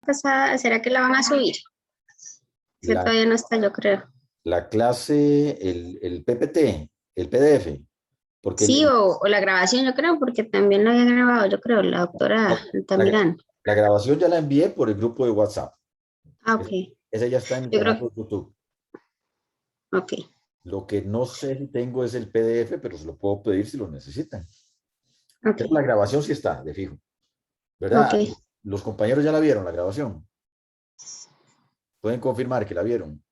pasada, ¿será que la van a subir? Que La, todavía no está, yo creo. la clase, el PPT, el PDF, porque Sí, o la grabación, yo creo, porque también lo había grabado, yo creo, la doctora no, Altamirano. la grabación ya la envié por el grupo de WhatsApp. Ah, ok. Es- Esa ya está en mi Yo canal creo, de YouTube. ok, Lo que no sé si tengo es el PDF, pero se lo puedo pedir si lo necesitan. ok, Pero la grabación sí está, de fijo, ok. ¿verdad? Los compañeros ya la vieron, la grabación. Pueden confirmar que la vieron.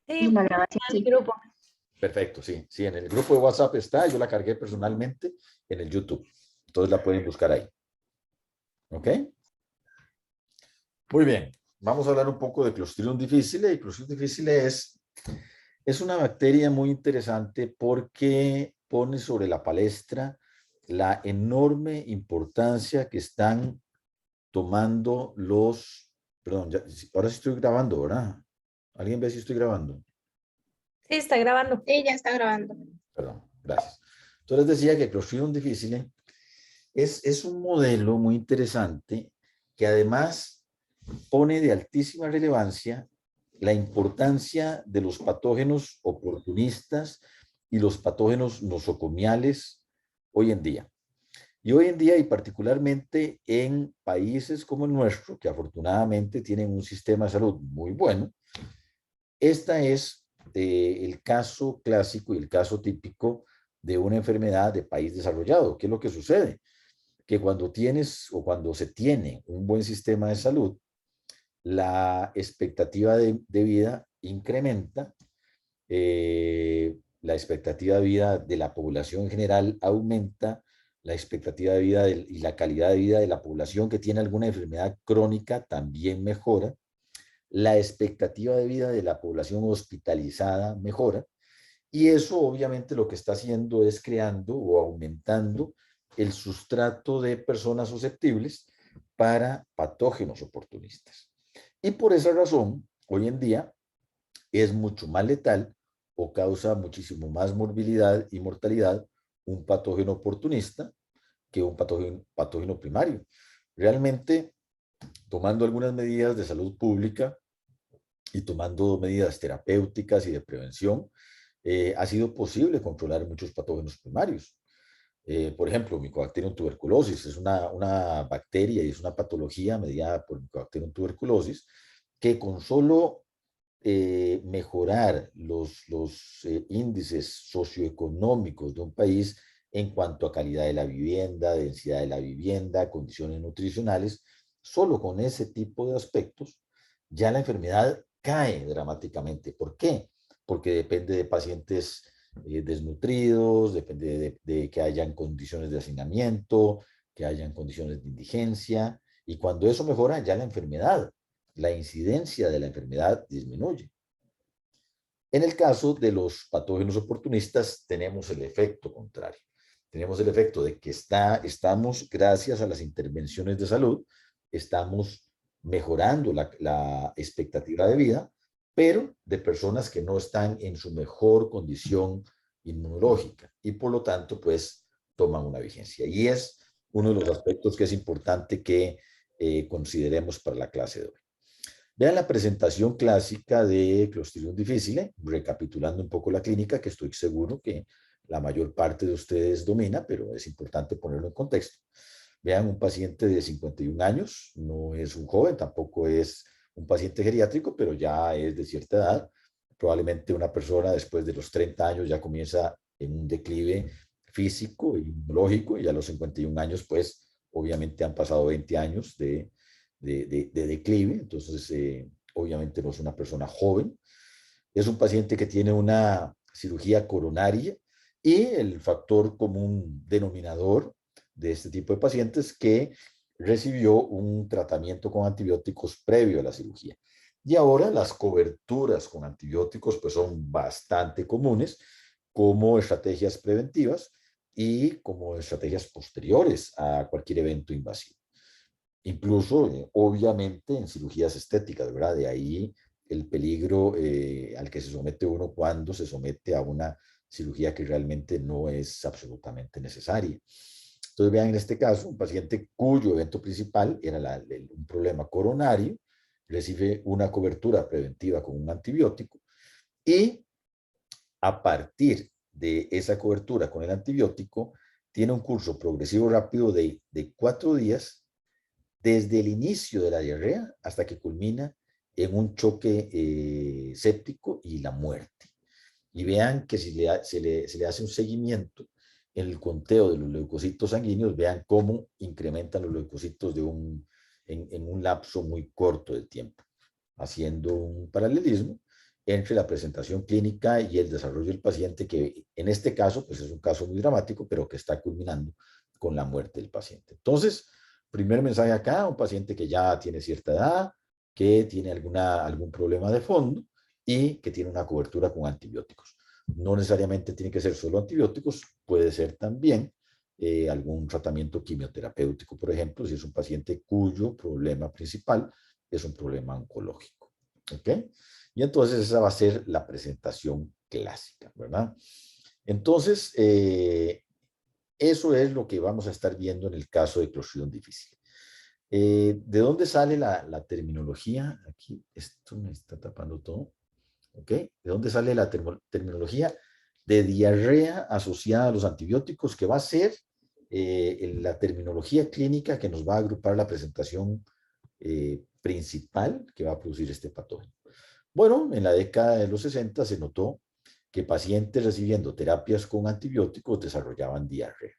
Sí, Sí, la grabación, el sí. grupo. Perfecto, sí. Sí, en el grupo de WhatsApp está. Yo la cargué personalmente en el YouTube. Entonces la pueden buscar ahí. ¿Ok? Muy bien. Vamos a hablar un poco de Clostridium difficile. Y Clostridium difficile es una bacteria muy interesante porque pone sobre la palestra la enorme importancia que están tomando los... Perdón, ahora sí estoy grabando, ¿verdad? ¿Alguien ve si estoy grabando? Sí, está grabando. Sí, ya está grabando. Perdón, gracias. Entonces decía que Clostridium difficile es un modelo muy interesante que además pone de altísima relevancia la importancia de los patógenos oportunistas y los patógenos nosocomiales hoy en día. Y hoy en día, y particularmente en países como el nuestro, que afortunadamente tienen un sistema de salud muy bueno, esta es el caso clásico y el caso típico de una enfermedad de país desarrollado. ¿Qué es lo que sucede? Que cuando tienes o cuando se tiene un buen sistema de salud, la expectativa de vida incrementa, la expectativa de vida de la población en general aumenta, la expectativa de vida y la calidad de vida de la población que tiene alguna enfermedad crónica también mejora, la expectativa de vida de la población hospitalizada mejora, y eso obviamente lo que está haciendo es creando o aumentando el sustrato de personas susceptibles para patógenos oportunistas. Y por esa razón, hoy en día es mucho más letal o causa muchísimo más morbilidad y mortalidad un patógeno oportunista que un patógeno primario. Realmente, tomando algunas medidas de salud pública y tomando medidas terapéuticas y de prevención, ha sido posible controlar muchos patógenos primarios. Por ejemplo, Mycobacterium tuberculosis es una bacteria y es una patología mediada por Mycobacterium tuberculosis que con solo mejorar los índices socioeconómicos de un país en cuanto a calidad de la vivienda, densidad de la vivienda, condiciones nutricionales, solo con ese tipo de aspectos, ya la enfermedad cae dramáticamente. ¿Por qué? Porque depende de pacientes desnutridos, depende de que hayan condiciones de hacinamiento, que hayan condiciones de indigencia, y cuando eso mejora, ya la enfermedad, la incidencia de la enfermedad disminuye. En el caso de los patógenos oportunistas, tenemos el efecto contrario. Tenemos el efecto de que estamos, gracias a las intervenciones de salud, estamos mejorando la expectativa de vida, pero de personas que no están en su mejor condición inmunológica y por lo tanto, pues, toman una vigencia. Y es uno de los aspectos que es importante que consideremos para la clase de hoy. Vean la presentación clásica de Clostridium difficile, recapitulando un poco la clínica, que estoy seguro que la mayor parte de ustedes domina, pero es importante ponerlo en contexto. Vean un paciente de 51 años, no es un joven, tampoco es un paciente geriátrico, pero ya es de cierta edad. Probablemente una persona después de los 30 años ya comienza en un declive físico y inmunológico, y a los 51 años, pues obviamente han pasado 20 años de declive, entonces obviamente no es una persona joven, es un paciente que tiene una cirugía coronaria y el factor común denominador de este tipo de pacientes que recibió un tratamiento con antibióticos previo a la cirugía. Y ahora las coberturas con antibióticos pues son bastante comunes como estrategias preventivas y como estrategias posteriores a cualquier evento invasivo. Incluso, obviamente, en cirugías estéticas, ¿verdad? De ahí el peligro al que se somete uno cuando se somete a una cirugía que realmente no es absolutamente necesaria. Entonces, vean en este caso, un paciente cuyo evento principal era un problema coronario, recibe una cobertura preventiva con un antibiótico y a partir de esa cobertura con el antibiótico, tiene un curso progresivo rápido de 4 días desde el inicio de la diarrea hasta que culmina en un choque séptico y la muerte. Y vean que si se le hace un seguimiento en el conteo de los leucocitos sanguíneos, vean cómo incrementan los leucocitos en un lapso muy corto de tiempo, haciendo un paralelismo entre la presentación clínica y el desarrollo del paciente, que en este caso pues es un caso muy dramático, pero que está culminando con la muerte del paciente. Entonces, primer mensaje acá, un paciente que ya tiene cierta edad, que tiene algún problema de fondo y que tiene una cobertura con antibióticos. No necesariamente tiene que ser solo antibióticos, puede ser también algún tratamiento quimioterapéutico, por ejemplo, si es un paciente cuyo problema principal es un problema oncológico. ¿Ok? Y entonces esa va a ser la presentación clásica, ¿verdad? Entonces, eso es lo que vamos a estar viendo en el caso de Clostridium difficile. ¿De dónde sale la terminología? Aquí esto me está tapando todo. ¿Ok? ¿De dónde sale la terminología de diarrea asociada a los antibióticos, que va a ser la terminología clínica que nos va a agrupar la presentación principal que va a producir este patógeno? Bueno, en la década de los 60 se notó que pacientes recibiendo terapias con antibióticos desarrollaban diarrea.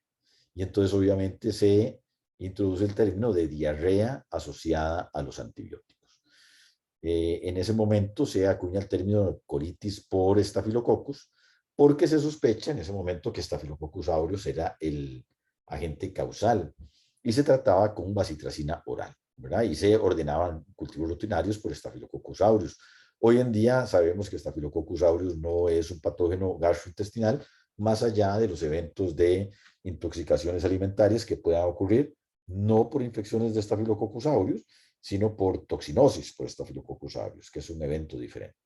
Y entonces obviamente se introduce el término de diarrea asociada a los antibióticos. En ese momento se acuña el término colitis por estafilococcus, porque se sospecha en ese momento que Staphylococcus aureus era el agente causal y se trataba con bacitracina oral, ¿verdad? Y se ordenaban cultivos rutinarios por Staphylococcus aureus. Hoy en día sabemos que Staphylococcus aureus no es un patógeno gastrointestinal, más allá de los eventos de intoxicaciones alimentarias que puedan ocurrir, no por infecciones de Staphylococcus aureus, sino por toxinosis por Staphylococcus aureus, que es un evento diferente.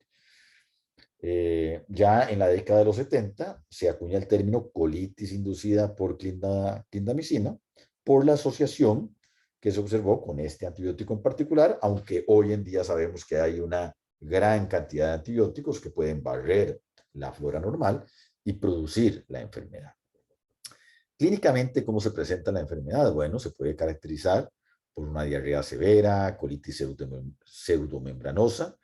Ya en la década de los 70 se acuña el término colitis inducida por clindamicina por la asociación que se observó con este antibiótico en particular, aunque hoy en día sabemos que hay una gran cantidad de antibióticos que pueden barrer la flora normal y producir la enfermedad. Clínicamente, ¿cómo se presenta la enfermedad? Bueno, se puede caracterizar por una diarrea severa, colitis pseudomembranosa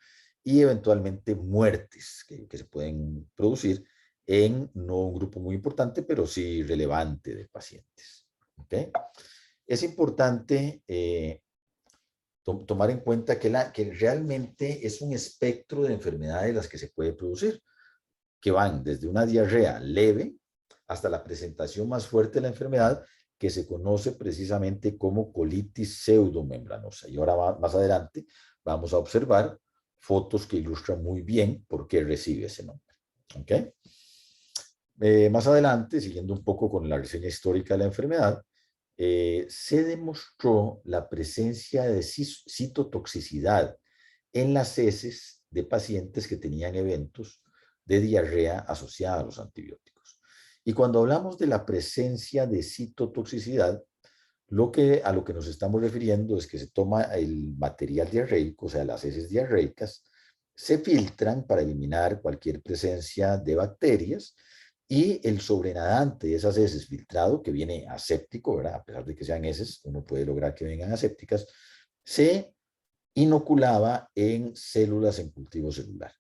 y eventualmente muertes que se pueden producir en no un grupo muy importante, pero sí relevante de pacientes. ¿Okay? Es importante tomar en cuenta que realmente es un espectro de enfermedades las que se puede producir, que van desde una diarrea leve hasta la presentación más fuerte de la enfermedad, que se conoce precisamente como colitis pseudomembranosa. Y ahora más adelante vamos a observar fotos que ilustran muy bien por qué recibe ese nombre. ¿Okay? Más adelante, siguiendo un poco con la reseña histórica de la enfermedad, se demostró la presencia de citotoxicidad en las heces de pacientes que tenían eventos de diarrea asociada a los antibióticos. Y cuando hablamos de la presencia de citotoxicidad, a lo que nos estamos refiriendo es que se toma el material diarreico, o sea, las heces diarreicas, se filtran para eliminar cualquier presencia de bacterias y el sobrenadante de esas heces filtrado, que viene aséptico, ¿verdad? A pesar de que sean heces, uno puede lograr que vengan asépticas, se inoculaba en células en cultivo celular.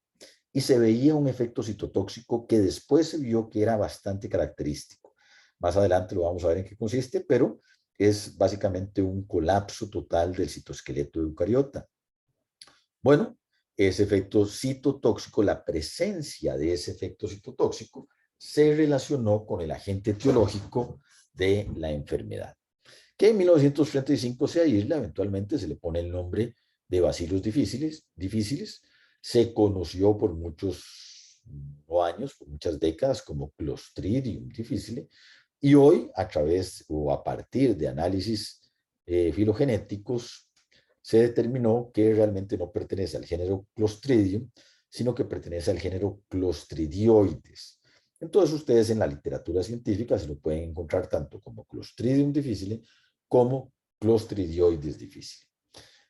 Y se veía un efecto citotóxico que después se vio que era bastante característico. Más adelante lo vamos a ver en qué consiste, pero es básicamente un colapso total del citoesqueleto eucariota. Bueno, ese efecto citotóxico, la presencia de ese efecto citotóxico, se relacionó con el agente etiológico de la enfermedad, que en 1935 se aísla, eventualmente se le pone el nombre de Bacillus difficilis, se conoció por muchos años, por muchas décadas, como Clostridium difficile, y hoy, a través o a partir de análisis filogenéticos, se determinó que realmente no pertenece al género Clostridium, sino que pertenece al género Clostridioides. Entonces ustedes en la literatura científica se lo pueden encontrar tanto como Clostridium difficile como Clostridioides difficile.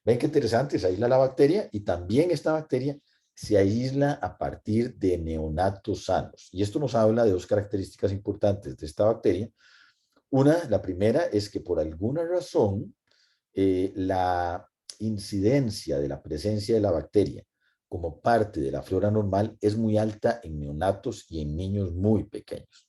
Ven qué interesante, se aísla la bacteria y también esta bacteria se aísla a partir de neonatos sanos. Y esto nos habla de dos características importantes de esta bacteria. La primera es que por alguna razón la incidencia de la presencia de la bacteria como parte de la flora normal es muy alta en neonatos y en niños muy pequeños.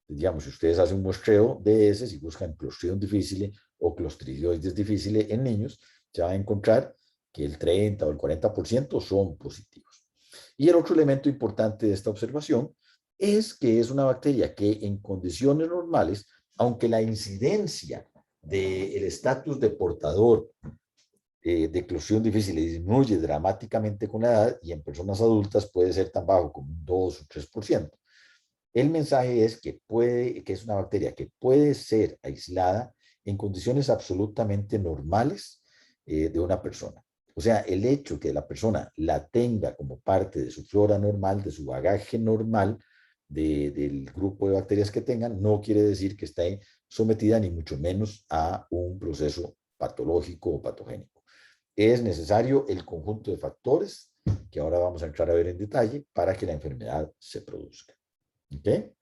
Digamos, si ustedes hacen un muestreo de heces y buscan Clostridium difficile o Clostridioides difficile en niños, se van a encontrar que el 30 o el 40% son positivos. Y el otro elemento importante de esta observación es que es una bacteria que en condiciones normales, aunque la incidencia del estatus de portador de Clostridium difficile disminuye dramáticamente con la edad y en personas adultas puede ser tan bajo como un 2 o 3%. El mensaje es que es una bacteria que puede ser aislada en condiciones absolutamente normales de una persona. O sea, el hecho que la persona la tenga como parte de su flora normal, de su bagaje normal, del grupo de bacterias que tengan, no quiere decir que esté sometida ni mucho menos a un proceso patológico o patogénico. Es necesario el conjunto de factores que ahora vamos a entrar a ver en detalle para que la enfermedad se produzca. ¿Okay?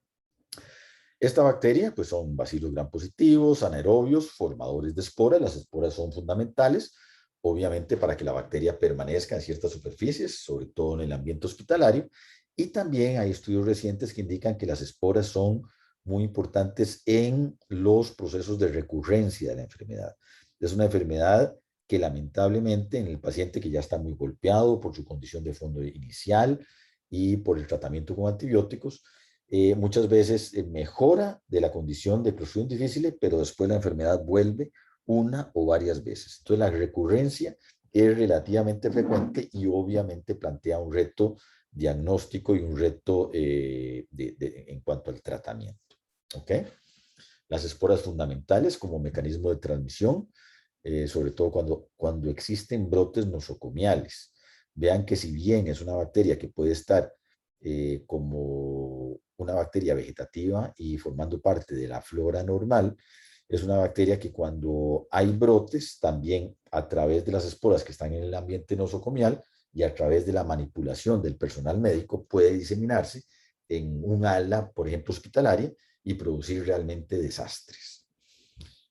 Esta bacteria pues son bacilos gram positivos, anaerobios, formadores de esporas. Las esporas son fundamentales, obviamente, para que la bacteria permanezca en ciertas superficies, sobre todo en el ambiente hospitalario. Y también hay estudios recientes que indican que las esporas son muy importantes en los procesos de recurrencia de la enfermedad. Es una enfermedad que lamentablemente en el paciente que ya está muy golpeado por su condición de fondo inicial y por el tratamiento con antibióticos, muchas veces mejora de la condición de Clostridium difficile, pero después la enfermedad vuelve una o varias veces. Entonces la recurrencia es relativamente frecuente y obviamente plantea un reto diagnóstico y un reto en cuanto al tratamiento. ¿Okay? Las esporas fundamentales como mecanismo de transmisión, sobre todo cuando existen brotes nosocomiales. Vean que si bien es una bacteria que puede estar como una bacteria vegetativa y formando parte de la flora normal, es una bacteria que cuando hay brotes, también a través de las esporas que están en el ambiente nosocomial y a través de la manipulación del personal médico, puede diseminarse en un ala, por ejemplo, hospitalaria, y producir realmente desastres.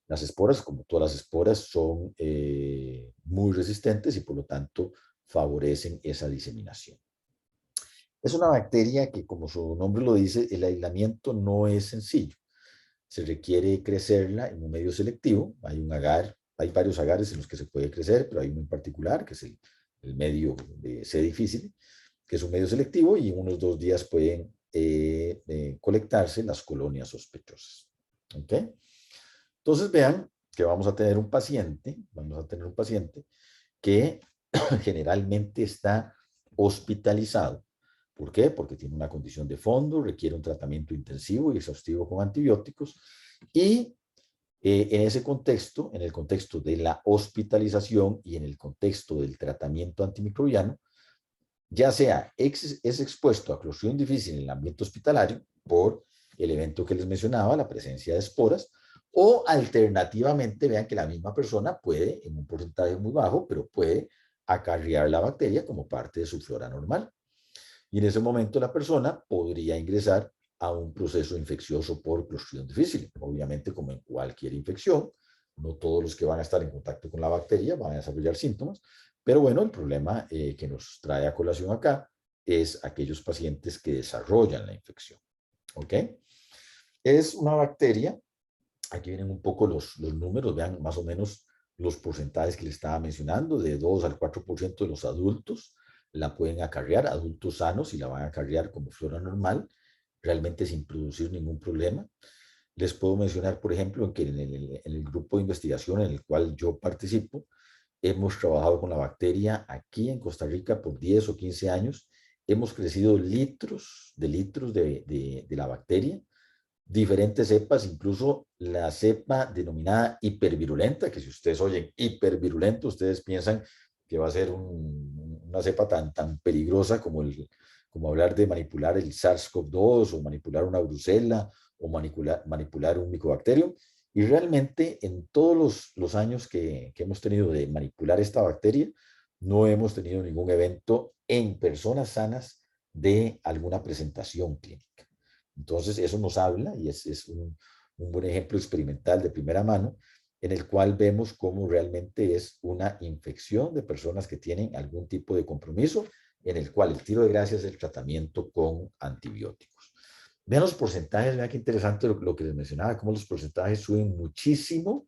Las esporas, como todas las esporas, son muy resistentes y por lo tanto favorecen esa diseminación. Es una bacteria que, como su nombre lo dice, el aislamiento no es sencillo. Se requiere crecerla en un medio selectivo. Hay un agar, hay varios agares en los que se puede crecer, pero hay uno en particular, que es el medio de C difícil, que es un medio selectivo y en unos 2 días pueden colectarse las colonias sospechosas. ¿Ok? Entonces vean que vamos a tener un paciente que generalmente está hospitalizado. ¿Por qué? Porque tiene una condición de fondo, requiere un tratamiento intensivo y exhaustivo con antibióticos y en ese contexto, en el contexto de la hospitalización y en el contexto del tratamiento antimicrobiano, ya sea es expuesto a Clostridium difficile en el ambiente hospitalario por el evento que les mencionaba, la presencia de esporas, o alternativamente, vean que la misma persona puede, en un porcentaje muy bajo, pero puede acarrear la bacteria como parte de su flora normal. Y en ese momento la persona podría ingresar a un proceso infeccioso por Clostridium difficile. Obviamente, como en cualquier infección, no todos los que van a estar en contacto con la bacteria van a desarrollar síntomas, pero bueno, el problema que nos trae a colación acá es aquellos pacientes que desarrollan la infección. ¿Ok? Es una bacteria, aquí vienen un poco los números, vean más o menos los porcentajes que les estaba mencionando, de 2 al 4% de los adultos la pueden acarrear, adultos sanos, y la van a acarrear como flora normal, realmente sin producir ningún problema. Les puedo mencionar, por ejemplo, que en el grupo de investigación en el cual yo participo, hemos trabajado con la bacteria aquí en Costa Rica por 10 o 15 años. Hemos crecido litros de la bacteria, diferentes cepas, incluso la cepa denominada hipervirulenta, que si ustedes oyen hipervirulento, ustedes piensan que va a ser una cepa tan peligrosa como hablar de manipular el SARS-CoV-2 o manipular una brucela o manipular un micobacterio. Y realmente en todos los años que hemos tenido de manipular esta bacteria, no hemos tenido ningún evento en personas sanas de alguna presentación clínica. Entonces, eso nos habla, y es un buen ejemplo experimental de primera mano, en el cual vemos cómo realmente es una infección de personas que tienen algún tipo de compromiso, en el cual el tiro de gracia es el tratamiento con antibióticos. Vean los porcentajes, vean qué interesante lo que les mencionaba, cómo los porcentajes suben muchísimo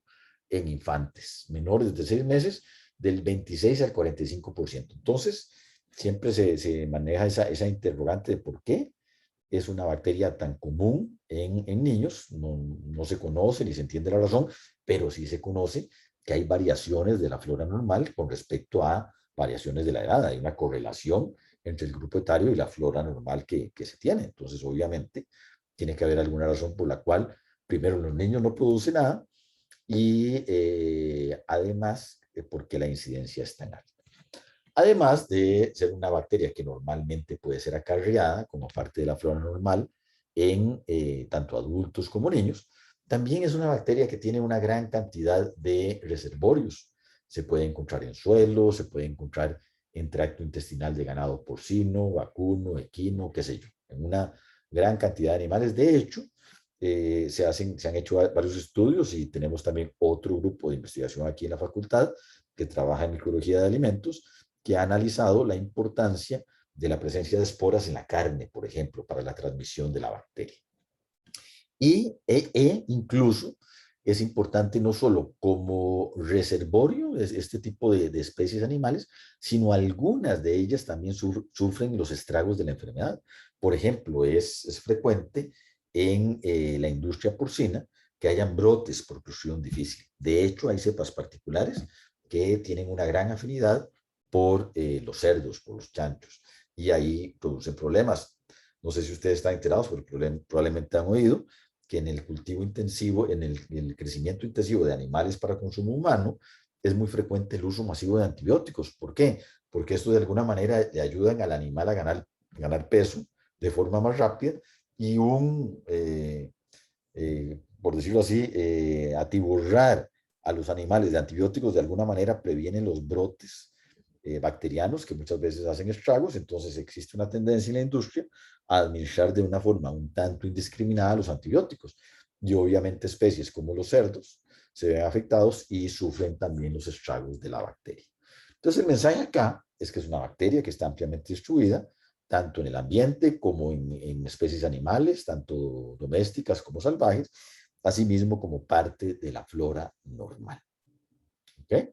en infantes menores de 6 meses, del 26 al 45%. Entonces, siempre se maneja esa interrogante de por qué es una bacteria tan común en niños. No se conoce ni se entiende la razón, pero sí se conoce que hay variaciones de la flora normal con respecto a variaciones de la edad. Hay una correlación entre el grupo etario y la flora normal que se tiene. Entonces, obviamente, tiene que haber alguna razón por la cual, primero, los niños no producen nada y además, porque la incidencia es tan alta. Además de ser una bacteria que normalmente puede ser acarreada como parte de la flora normal en tanto adultos como niños, también es una bacteria que tiene una gran cantidad de reservorios. Se puede encontrar en suelo, se puede encontrar en tracto intestinal de ganado porcino, vacuno, equino, qué sé yo, en una gran cantidad de animales. De hecho, se han hecho varios estudios y tenemos también otro grupo de investigación aquí en la facultad que trabaja en microbiología de alimentos, que ha analizado la importancia de la presencia de esporas en la carne, por ejemplo, para la transmisión de la bacteria. Y incluso es importante no solo como reservorio de este tipo de especies animales, sino algunas de ellas también sufren los estragos de la enfermedad. Por ejemplo, es frecuente en la industria porcina que hayan brotes por oclusión difícil. De hecho, hay cepas particulares que tienen una gran afinidad por los cerdos, por los chanchos, y ahí producen problemas. No sé si ustedes están enterados, pero probablemente han oído que en el cultivo intensivo, en el crecimiento intensivo de animales para consumo humano, es muy frecuente el uso masivo de antibióticos. ¿Por qué? Porque esto de alguna manera le ayudan al animal a ganar peso de forma más rápida y por decirlo así, atiborrar a los animales de antibióticos de alguna manera previene los brotes bacterianos que muchas veces hacen estragos. Entonces existe una tendencia en la industria a administrar de una forma un tanto indiscriminada los antibióticos. Y obviamente especies como los cerdos se ven afectados y sufren también los estragos de la bacteria. Entonces el mensaje acá es que es una bacteria que está ampliamente distribuida, tanto en el ambiente como en especies animales, tanto domésticas como salvajes, asimismo como parte de la flora normal. ¿Ok?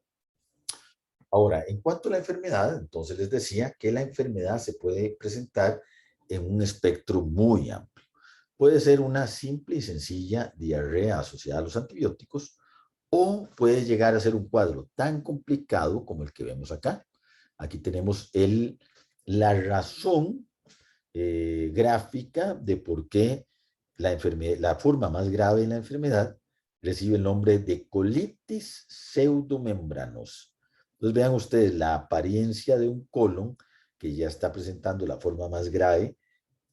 Ahora, en cuanto a la enfermedad, entonces les decía que la enfermedad se puede presentar en un espectro muy amplio. Puede ser una simple y sencilla diarrea asociada a los antibióticos o puede llegar a ser un cuadro tan complicado como el que vemos acá. Aquí tenemos la razón gráfica de por qué la forma más grave de la enfermedad recibe el nombre de colitis pseudomembranosa. Entonces vean ustedes la apariencia de un colon que ya está presentando la forma más grave,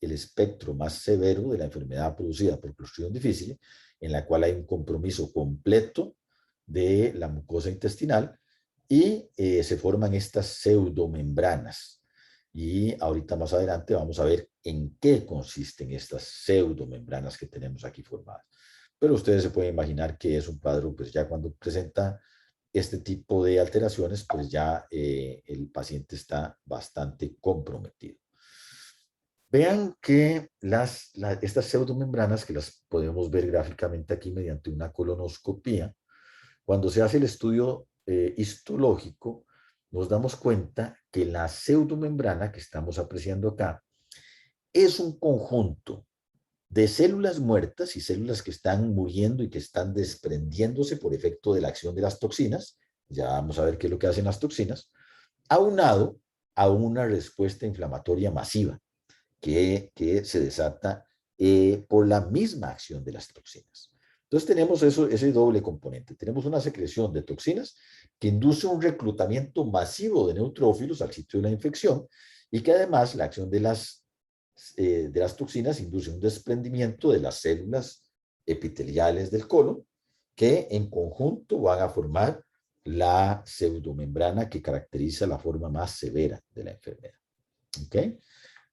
el espectro más severo de la enfermedad producida por Clostridium difficile, en la cual hay un compromiso completo de la mucosa intestinal y se forman estas pseudomembranas. Y ahorita más adelante vamos a ver en qué consisten estas pseudomembranas que tenemos aquí formadas. Pero ustedes se pueden imaginar que es un cuadro, pues ya cuando presenta este tipo de alteraciones, pues ya el paciente está bastante comprometido. Vean que estas pseudomembranas, que las podemos ver gráficamente aquí mediante una colonoscopía, cuando se hace el estudio histológico, nos damos cuenta que la pseudomembrana que estamos apreciando acá es un conjunto de células muertas y células que están muriendo y que están desprendiéndose por efecto de la acción de las toxinas. Ya vamos a ver qué es lo que hacen las toxinas, aunado a una respuesta inflamatoria masiva que se desata por la misma acción de las toxinas. Entonces tenemos ese doble componente. Tenemos una secreción de toxinas que induce un reclutamiento masivo de neutrófilos al sitio de la infección y que además la acción de las toxinas induce un desprendimiento de las células epiteliales del colon que en conjunto van a formar la pseudomembrana que caracteriza la forma más severa de la enfermedad. ¿Ok?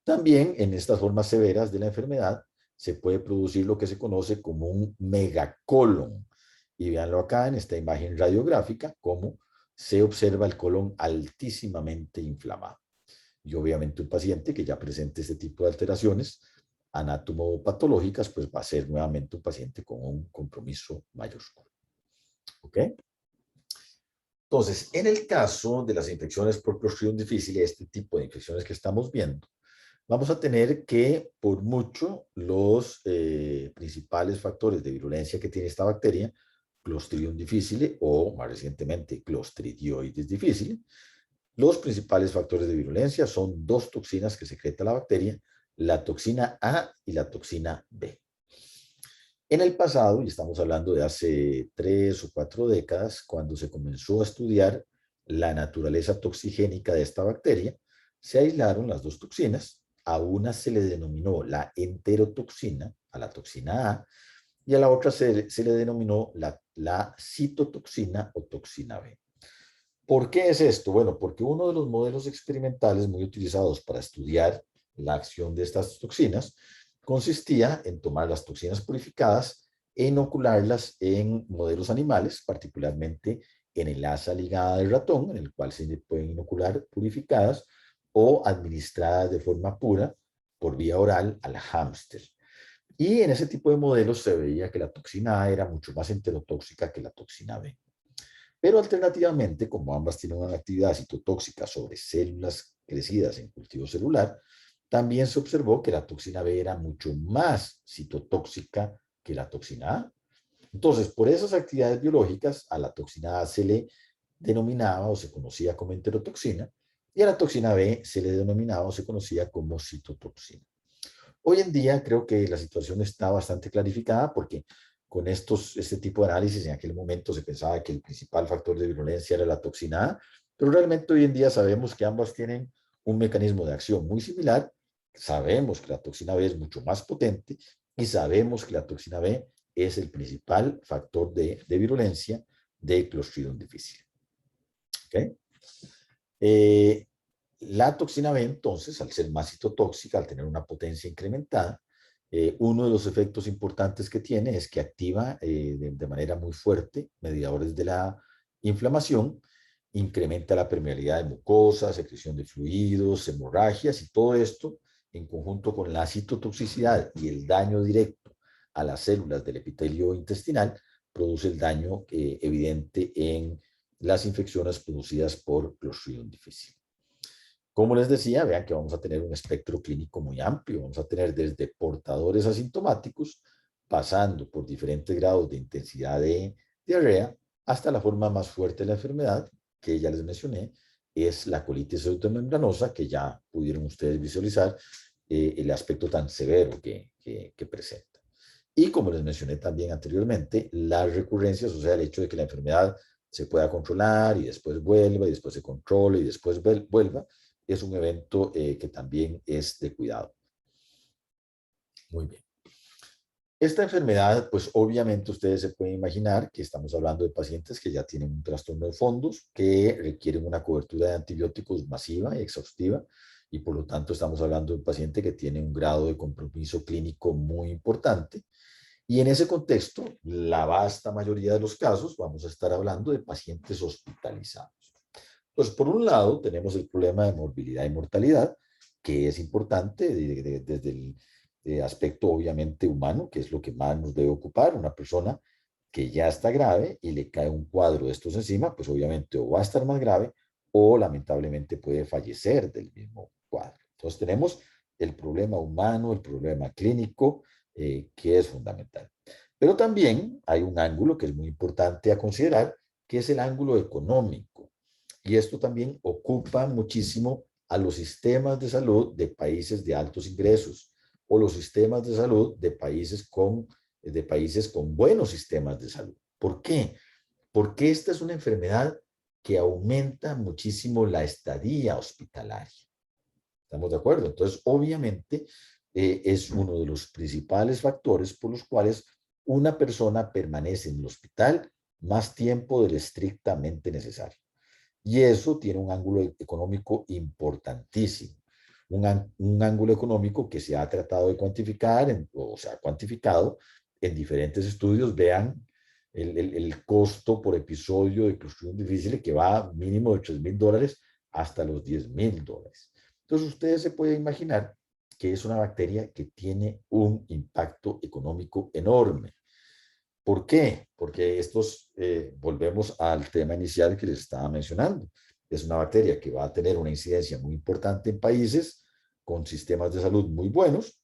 También en estas formas severas de la enfermedad se puede producir lo que se conoce como un megacolon. Y véanlo acá en esta imagen radiográfica, cómo se observa el colon altísimamente inflamado. Y obviamente un paciente que ya presente este tipo de alteraciones anatomopatológicas, pues va a ser nuevamente un paciente con un compromiso mayúsculo. ¿Ok? Entonces, en el caso de las infecciones por Clostridium difficile, este tipo de infecciones que estamos viendo, vamos a tener que, por mucho, los principales factores de virulencia que tiene esta bacteria, Clostridium difficile o, más recientemente, Clostridioides difficile, los principales factores de virulencia son dos toxinas que secreta la bacteria, la toxina A y la toxina B. En el pasado, y estamos hablando de hace 3 o 4 décadas, cuando se comenzó a estudiar la naturaleza toxigénica de esta bacteria, se aislaron las dos toxinas. A una se le denominó la enterotoxina, a la toxina A, y a la otra se le denominó la citotoxina o toxina B. ¿Por qué es esto? Bueno, porque uno de los modelos experimentales muy utilizados para estudiar la acción de estas toxinas consistía en tomar las toxinas purificadas e inocularlas en modelos animales, particularmente en el asa ligada del ratón, en el cual se pueden inocular purificadas o administradas de forma pura por vía oral al hámster. Y en ese tipo de modelos se veía que la toxina A era mucho más enterotóxica que la toxina B. Pero alternativamente, como ambas tienen una actividad citotóxica sobre células crecidas en cultivo celular, también se observó que la toxina B era mucho más citotóxica que la toxina A. Entonces, por esas actividades biológicas, a la toxina A se le denominaba o se conocía como enterotoxina, y a la toxina B se le denominaba o se conocía como citotoxina. Hoy en día creo que la situación está bastante clarificada porque con este tipo de análisis en aquel momento se pensaba que el principal factor de virulencia era la toxina A, pero realmente hoy en día sabemos que ambas tienen un mecanismo de acción muy similar. Sabemos que la toxina B es mucho más potente y sabemos que la toxina B es el principal factor de virulencia de Clostridium difficile. ¿Okay? La toxina B, entonces, al ser más citotóxica, al tener una potencia incrementada, uno de los efectos importantes que tiene es que activa de manera muy fuerte mediadores de la inflamación, incrementa la permeabilidad de mucosas, secreción de fluidos, hemorragias, y todo esto en conjunto con la citotoxicidad y el daño directo a las células del epitelio intestinal, produce el daño evidente en las infecciones producidas por Clostridium difficile. Como les decía, vean que vamos a tener un espectro clínico muy amplio. Vamos a tener desde portadores asintomáticos, pasando por diferentes grados de intensidad de diarrea, hasta la forma más fuerte de la enfermedad, que ya les mencioné, es la colitis pseudomembranosa, que ya pudieron ustedes visualizar el aspecto tan severo que presenta. Y como les mencioné también anteriormente, las recurrencias, o sea, el hecho de que la enfermedad se pueda controlar y después vuelva y después se controle y después vuelva, es un evento que también es de cuidado. Muy bien. Esta enfermedad, pues obviamente ustedes se pueden imaginar que estamos hablando de pacientes que ya tienen un trastorno de fondos, que requieren una cobertura de antibióticos masiva y exhaustiva, y por lo tanto estamos hablando de un paciente que tiene un grado de compromiso clínico muy importante. Y en ese contexto, la vasta mayoría de los casos, vamos a estar hablando de pacientes hospitalizados. Pues por un lado tenemos el problema de morbilidad y mortalidad, que es importante desde el aspecto obviamente humano, que es lo que más nos debe ocupar. Una persona que ya está grave y le cae un cuadro de estos encima, pues obviamente o va a estar más grave o lamentablemente puede fallecer del mismo cuadro. Entonces tenemos el problema humano, el problema clínico, que es fundamental. Pero también hay un ángulo que es muy importante a considerar, que es el ángulo económico. Y esto también ocupa muchísimo a los sistemas de salud de países de altos ingresos o los sistemas de salud de países con buenos sistemas de salud. ¿Por qué? Porque esta es una enfermedad que aumenta muchísimo la estadía hospitalaria. ¿Estamos de acuerdo? Entonces, obviamente, es uno de los principales factores por los cuales una persona permanece en el hospital más tiempo del estrictamente necesario. Y eso tiene un ángulo económico importantísimo. Un ángulo económico que se ha tratado de cuantificar, o se ha cuantificado en diferentes estudios. Vean el costo por episodio de clostridium difficile, que va mínimo de $3,000 hasta los $10,000. Entonces ustedes se pueden imaginar que es una bacteria que tiene un impacto económico enorme. ¿Por qué? Porque volvemos al tema inicial que les estaba mencionando. Es una bacteria que va a tener una incidencia muy importante en países con sistemas de salud muy buenos,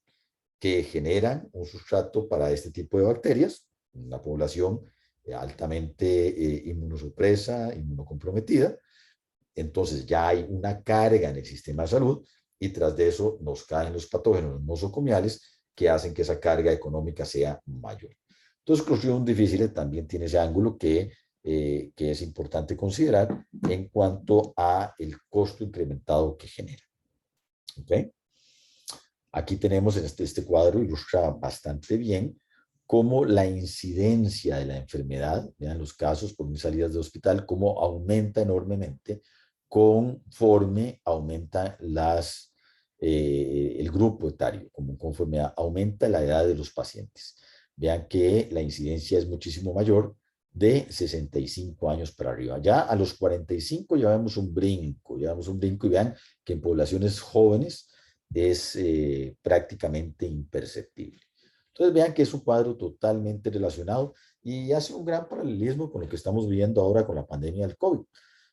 que generan un sustrato para este tipo de bacterias, una población altamente inmunosupresa, inmunocomprometida. Entonces ya hay una carga en el sistema de salud y tras de eso nos caen los patógenos nosocomiales que hacen que esa carga económica sea mayor. Entonces, Clostridium difficile también tiene ese ángulo que es importante considerar en cuanto a el costo incrementado que genera. ¿Okay? Aquí tenemos en este cuadro, ilustra bastante bien cómo la incidencia de la enfermedad, vean los casos por mis salidas de hospital, cómo aumenta enormemente conforme aumenta el grupo etario, conforme aumenta la edad de los pacientes. Vean que la incidencia es muchísimo mayor de 65 años para arriba. Ya a los 45 llevamos un brinco y vean que en poblaciones jóvenes es prácticamente imperceptible. Entonces vean que es un cuadro totalmente relacionado y hace un gran paralelismo con lo que estamos viviendo ahora con la pandemia del COVID.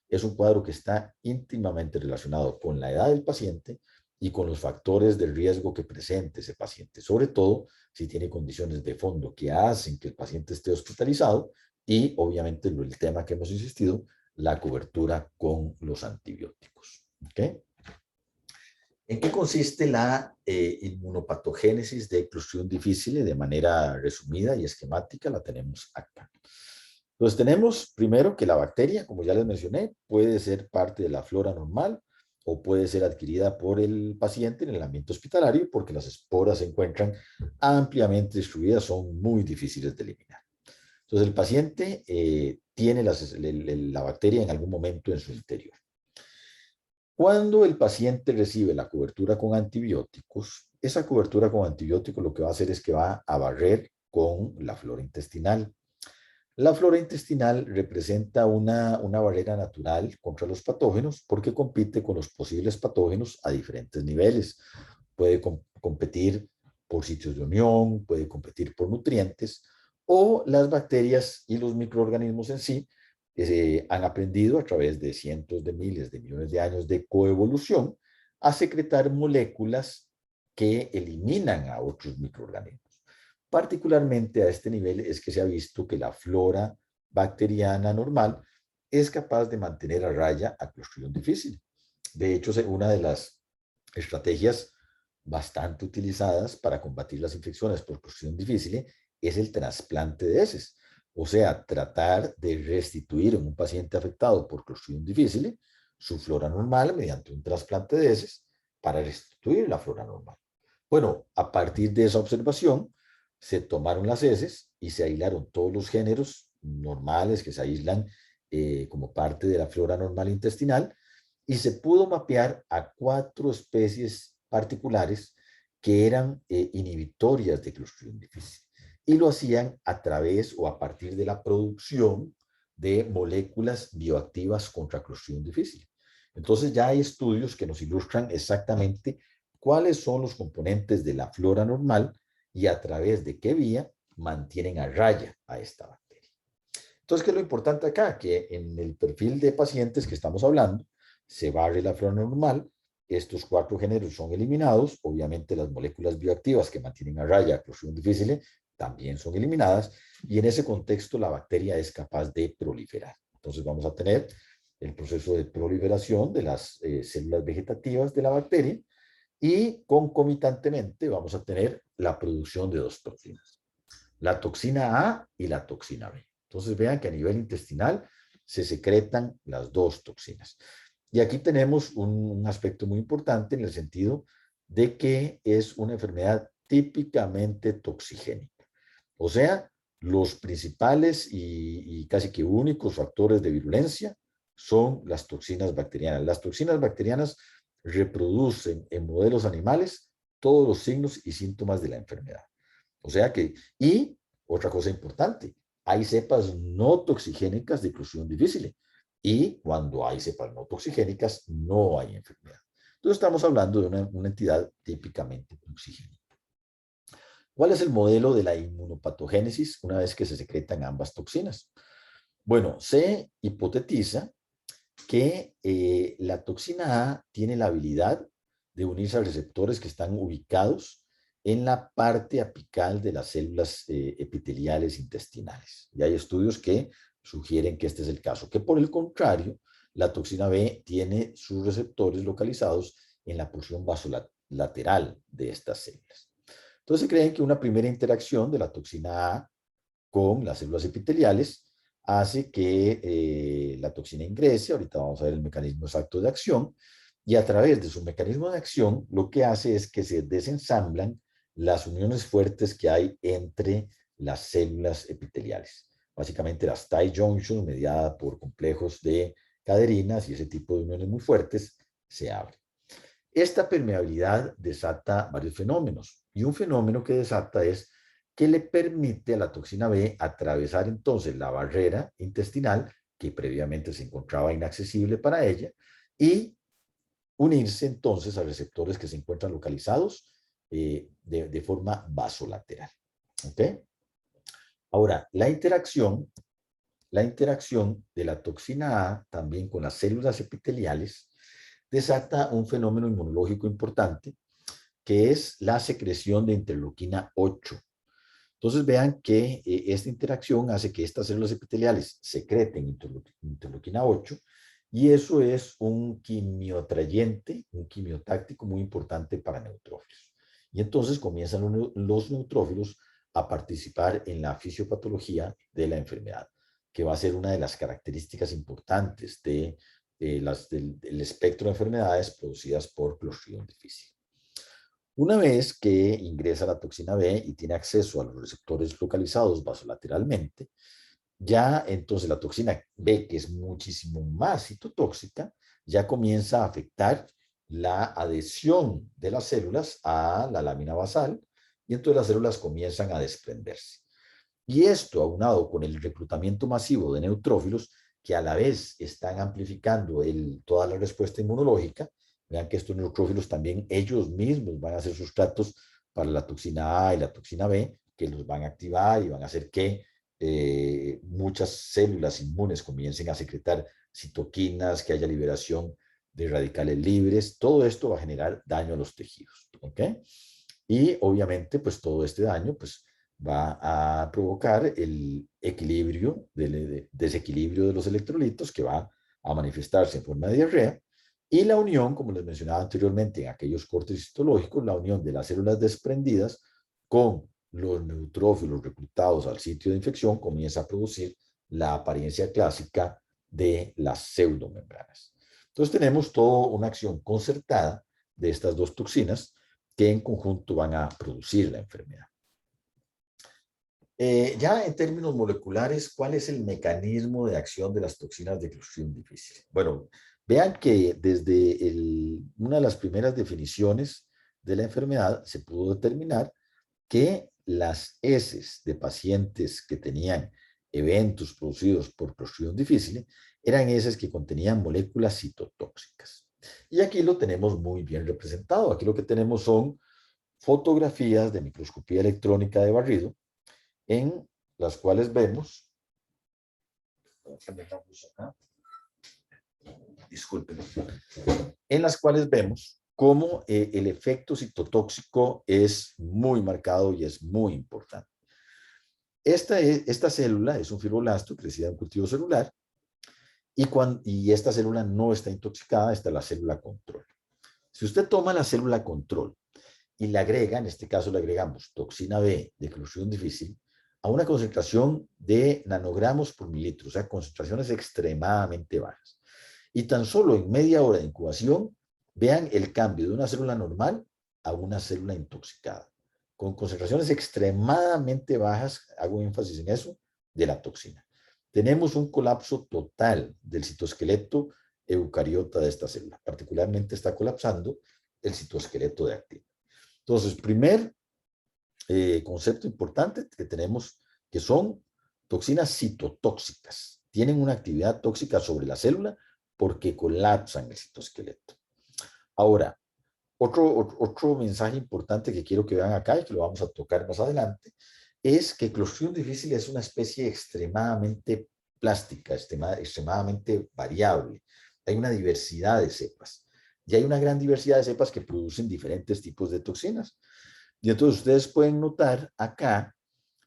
Es un cuadro que está íntimamente relacionado con la edad del paciente y con los factores de riesgo que presente ese paciente, sobre todo si tiene condiciones de fondo que hacen que el paciente esté hospitalizado y obviamente el tema que hemos insistido, la cobertura con los antibióticos. ¿Okay? ¿En qué consiste la inmunopatogénesis de Clostridium difficile? De manera resumida y esquemática la tenemos acá. Entonces tenemos primero que la bacteria, como ya les mencioné, puede ser parte de la flora normal o puede ser adquirida por el paciente en el ambiente hospitalario porque las esporas se encuentran ampliamente distribuidas, son muy difíciles de eliminar. Entonces el paciente tiene la bacteria en algún momento en su interior. Cuando el paciente recibe la cobertura con antibióticos, esa cobertura con antibióticos lo que va a hacer es que va a barrer con la flora intestinal. La flora intestinal representa una barrera natural contra los patógenos porque compite con los posibles patógenos a diferentes niveles. Puede competir por sitios de unión, puede competir por nutrientes o las bacterias y los microorganismos en sí han aprendido a través de cientos de miles de millones de años de coevolución a secretar moléculas que eliminan a otros microorganismos. Particularmente a este nivel es que se ha visto que la flora bacteriana normal es capaz de mantener a raya a Clostridium difficile. De hecho, una de las estrategias bastante utilizadas para combatir las infecciones por Clostridium difficile es el trasplante de heces. O sea, tratar de restituir en un paciente afectado por Clostridium difficile su flora normal mediante un trasplante de heces para restituir la flora normal. Bueno, a partir de esa observación, se tomaron las heces y se aislaron todos los géneros normales que se aíslan como parte de la flora normal intestinal y se pudo mapear a 4 especies particulares que eran inhibitorias de Clostridium difficile y lo hacían a través o a partir de la producción de moléculas bioactivas contra Clostridium difficile. Entonces ya hay estudios que nos ilustran exactamente cuáles son los componentes de la flora normal y a través de qué vía mantienen a raya a esta bacteria. Entonces, ¿qué es lo importante acá? Que en el perfil de pacientes que estamos hablando, se barre la flora normal, estos 4 géneros son eliminados, obviamente las moléculas bioactivas que mantienen a raya Clostridium difficile también son eliminadas, y en ese contexto la bacteria es capaz de proliferar. Entonces vamos a tener el proceso de proliferación de las células vegetativas de la bacteria, y concomitantemente vamos a tener la producción de 2 toxinas, la toxina A y la toxina B. Entonces vean que a nivel intestinal se secretan las 2 toxinas. Y aquí tenemos un aspecto muy importante en el sentido de que es una enfermedad típicamente toxigénica. O sea, los principales y casi que únicos factores de virulencia son las toxinas bacterianas. Las toxinas bacterianas reproducen en modelos animales todos los signos y síntomas de la enfermedad. O sea que, y otra cosa importante, hay cepas no toxigénicas de eclosión difícil. Y cuando hay cepas no toxigénicas, no hay enfermedad. Entonces estamos hablando de una entidad típicamente toxigénica. ¿Cuál es el modelo de la inmunopatogénesis una vez que se secretan ambas toxinas? Bueno, se hipotetiza que la toxina A tiene la habilidad de unirse a receptores que están ubicados en la parte apical de las células epiteliales intestinales. Y hay estudios que sugieren que este es el caso, que por el contrario, la toxina B tiene sus receptores localizados en la porción basolateral de estas células. Entonces creen que una primera interacción de la toxina A con las células epiteliales hace que la toxina ingrese, ahorita vamos a ver el mecanismo exacto de acción, y a través de su mecanismo de acción lo que hace es que se desensamblan las uniones fuertes que hay entre las células epiteliales. Básicamente las tight junctions mediadas por complejos de caderinas y ese tipo de uniones muy fuertes se abren. Esta permeabilidad desata varios fenómenos y un fenómeno que desata es que le permite a la toxina B atravesar entonces la barrera intestinal que previamente se encontraba inaccesible para ella y unirse entonces a receptores que se encuentran localizados de forma vasolateral. ¿Ok? Ahora, la interacción de la toxina A también con las células epiteliales desata un fenómeno inmunológico importante que es la secreción de interleuquina 8. Entonces vean que esta interacción hace que estas células epiteliales secreten interleuquina 8 y eso es un quimiotrayente, un quimiotáctico muy importante para neutrófilos. Y entonces comienzan los neutrófilos a participar en la fisiopatología de la enfermedad, que va a ser una de las características importantes del espectro de enfermedades producidas por Clostridium difficile. Una vez que ingresa la toxina B y tiene acceso a los receptores localizados vasolateralmente, ya entonces la toxina B, que es muchísimo más citotóxica, ya comienza a afectar la adhesión de las células a la lámina basal y entonces las células comienzan a desprenderse. Y esto, aunado con el reclutamiento masivo de neutrófilos, que a la vez están amplificando toda la respuesta inmunológica, vean que estos neutrófilos también ellos mismos van a ser sustratos para la toxina A y la toxina B, que los van a activar y van a hacer que muchas células inmunes comiencen a secretar citoquinas, que haya liberación de radicales libres. Todo esto va a generar daño a los tejidos. ¿Ok? Y obviamente, pues todo este daño, pues va a provocar el desequilibrio de los electrolitos que va a manifestarse en forma de diarrea y la unión, como les mencionaba anteriormente en aquellos cortes histológicos, la unión de las células desprendidas con los neutrófilos reclutados al sitio de infección comienza a producir la apariencia clásica de las pseudomembranas. Entonces tenemos toda una acción concertada de estas dos toxinas que en conjunto van a producir la enfermedad. Ya en términos moleculares, ¿cuál es el mecanismo de acción de las toxinas de Clostridium difficile? Bueno, vean que desde una de las primeras definiciones de la enfermedad se pudo determinar que las heces de pacientes que tenían eventos producidos por Clostridium difficile eran heces que contenían moléculas citotóxicas. Y aquí lo tenemos muy bien representado. Aquí lo que tenemos son fotografías de microscopía electrónica de barrido en las cuales vemos, disculpen, en las cuales vemos cómo el efecto citotóxico es muy marcado y es muy importante. Esta célula es un fibroblasto crecida en cultivo celular y esta célula no está intoxicada, esta es la célula control. Si usted toma la célula control y le agrega, en este caso le agregamos toxina B de Clostridium difficile, a una concentración de nanogramos por mililitro, o sea, concentraciones extremadamente bajas. Y tan solo en media hora de incubación, vean el cambio de una célula normal a una célula intoxicada. con concentraciones extremadamente bajas, hago énfasis en eso, de la toxina. Tenemos un colapso total del citoesqueleto eucariota de esta célula. Particularmente está colapsando el citoesqueleto de actina. Entonces, primer concepto importante que tenemos, que son toxinas citotóxicas. Tienen una actividad tóxica sobre la célula porque colapsan el citoesqueleto. Ahora, otro mensaje importante que quiero que vean acá y que lo vamos a tocar más adelante, es que Clostridium difficile es una especie extremadamente plástica, extremadamente variable. Hay una diversidad de cepas. Y hay una gran diversidad de cepas que producen diferentes tipos de toxinas. Y entonces ustedes pueden notar acá